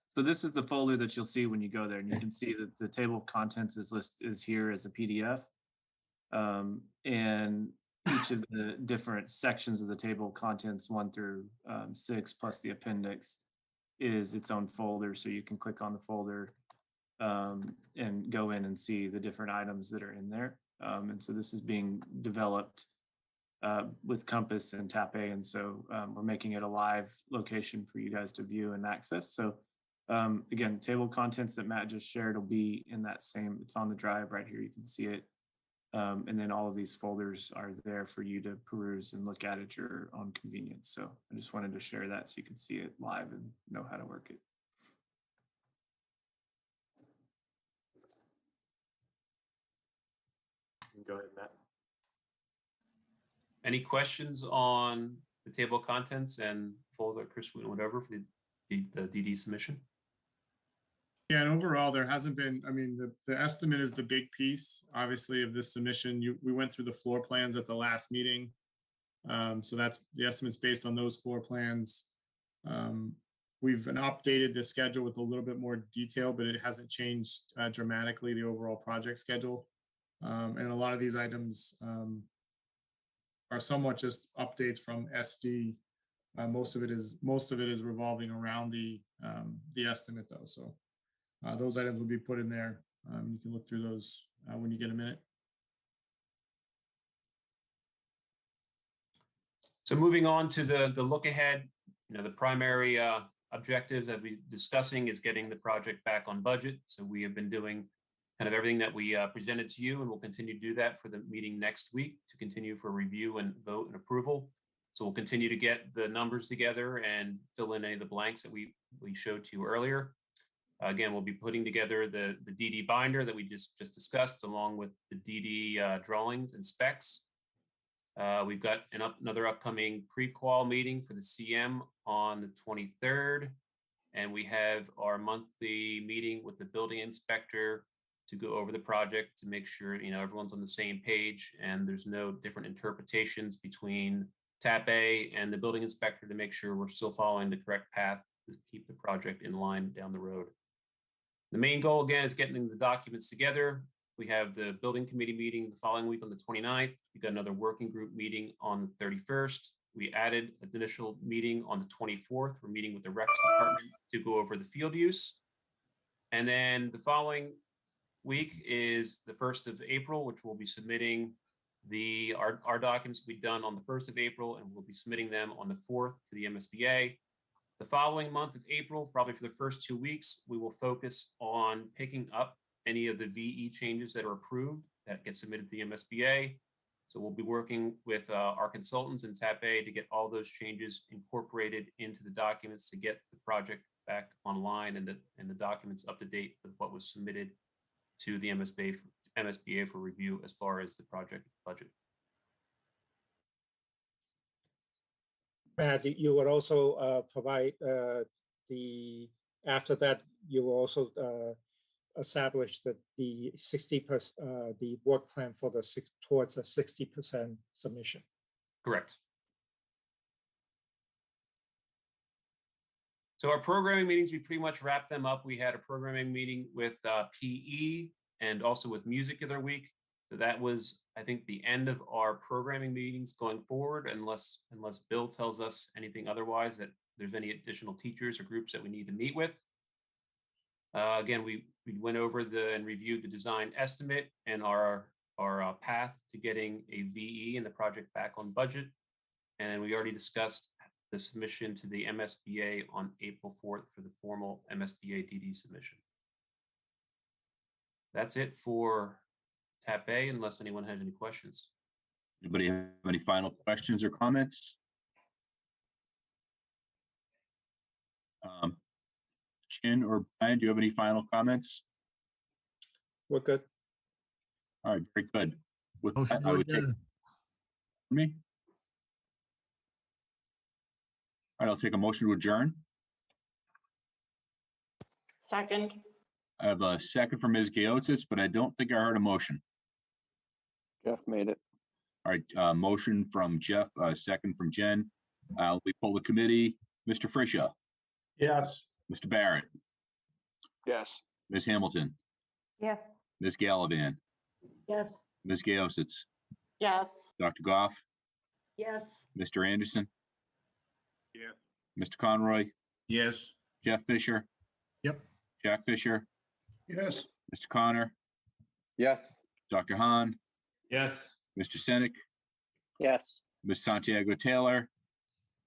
Speaker 9: So this is the folder that you'll see when you go there, and you can see that the table of contents is here as a PDF. And each of the different sections of the table of contents 1 through 6 plus the appendix is its own folder. So you can click on the folder and go in and see the different items that are in there. And so this is being developed with Compass and Tap A. And so we're making it a live location for you guys to view and access. So again, table of contents that Matt just shared will be in that same, it's on the drive right here. You can see it. And then all of these folders are there for you to peruse and look at your own convenience. So I just wanted to share that so you can see it live and know how to work it. Go ahead, Matt.
Speaker 8: Any questions on the table of contents and folder, Chris, whatever, for the DD submission?
Speaker 7: Yeah, and overall, there hasn't been, I mean, the estimate is the big piece, obviously, of this submission. We went through the floor plans at the last meeting. So that's the estimates based on those floor plans. We've updated the schedule with a little bit more detail, but it hasn't changed dramatically the overall project schedule. And a lot of these items are somewhat just updates from SD. Most of it is revolving around the estimate though. So those items will be put in there. You can look through those when you get a minute.
Speaker 8: So moving on to the look ahead, the primary objective that we're discussing is getting the project back on budget. So we have been doing kind of everything that we presented to you, and we'll continue to do that for the meeting next week to continue for review and vote and approval. So we'll continue to get the numbers together and fill in any of the blanks that we showed to you earlier. Again, we'll be putting together the DD binder that we just discussed, along with the DD drawings and specs. We've got another upcoming pre-qual meeting for the CM on the 23rd. And we have our monthly meeting with the building inspector to go over the project to make sure everyone's on the same page and there's no different interpretations between Tap A and the building inspector to make sure we're still following the correct path to keep the project in line down the road. The main goal again is getting the documents together, We have the building committee meeting the following week on the 29th. We got another working group meeting on the 31st. We added an initial meeting on the 24th. We're meeting with the Recs department to go over the field use. And then the following week is the 1st of April, which we'll be submitting our documents to be done on the 1st of April, and we'll be submitting them on the 4th to the MSBA. The following month of April, probably for the first 2 weeks, we will focus on picking up any of the VE changes that are approved that get submitted to the MSBA. So we'll be working with our consultants in TAP A to get all those changes incorporated into the documents to get the project back online and the documents up to date with what was submitted to the MSBA for review as far as the project budget.
Speaker 6: Matt, you will also provide after that, you will also establish that the 60%, the work plan for towards a 60% submission.
Speaker 8: Correct. So our programming meetings, we pretty much wrapped them up. We had a programming meeting with PE and also with music the other week. So that was, I think, the end of our programming meetings going forward, unless Bill tells us anything otherwise, that there's any additional teachers or groups that we need to meet with. Again, we went over and reviewed the design estimate and our path to getting a VE and the project back on budget. And we already discussed the submission to the MSBA on April 4th for the formal MSBA DD submission. That's it for TAP A, unless anyone has any questions.
Speaker 1: Anybody have any final questions or comments? Chin or Brian, do you have any final comments?
Speaker 6: We're good.
Speaker 1: All right, very good. With
Speaker 5: Motion
Speaker 1: that, I
Speaker 5: to
Speaker 1: would take
Speaker 5: adjourn.
Speaker 1: me. All right, I'll take a motion to adjourn.
Speaker 3: Second.
Speaker 1: I have a second from Ms. Gaotis, but I don't think I heard a motion.
Speaker 10: Jeff made it.
Speaker 1: All right, motion from Jeff, second from Jen. We pull the committee. Mr. Frisha,
Speaker 7: Yes.
Speaker 1: Mr. Barrett,
Speaker 10: Yes.
Speaker 1: Ms. Hamilton,
Speaker 3: Yes.
Speaker 1: Ms. Gallivan,
Speaker 2: Yes.
Speaker 1: Ms. Gaositz,
Speaker 3: Yes.
Speaker 1: Dr. Goff,
Speaker 2: Yes.
Speaker 1: Mr. Anderson,
Speaker 7: Yeah.
Speaker 1: Mr. Conroy,
Speaker 4: Yes.
Speaker 1: Jeff Fisher,
Speaker 5: Yep.
Speaker 1: Jack Fisher,
Speaker 12: Yes.
Speaker 1: Mr. Connor,
Speaker 10: Yes.
Speaker 1: Dr. Hahn,
Speaker 7: Yes.
Speaker 1: Mr. Senek,
Speaker 11: Yes.
Speaker 1: Ms. Santiago Taylor,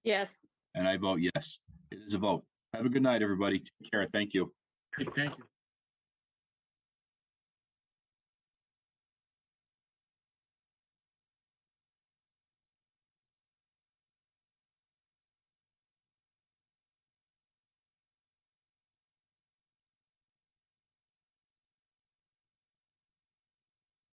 Speaker 3: Yes.
Speaker 1: and I vote yes. It is a vote. Have a good night, everybody. Take care. Thank you.
Speaker 7: Thank you.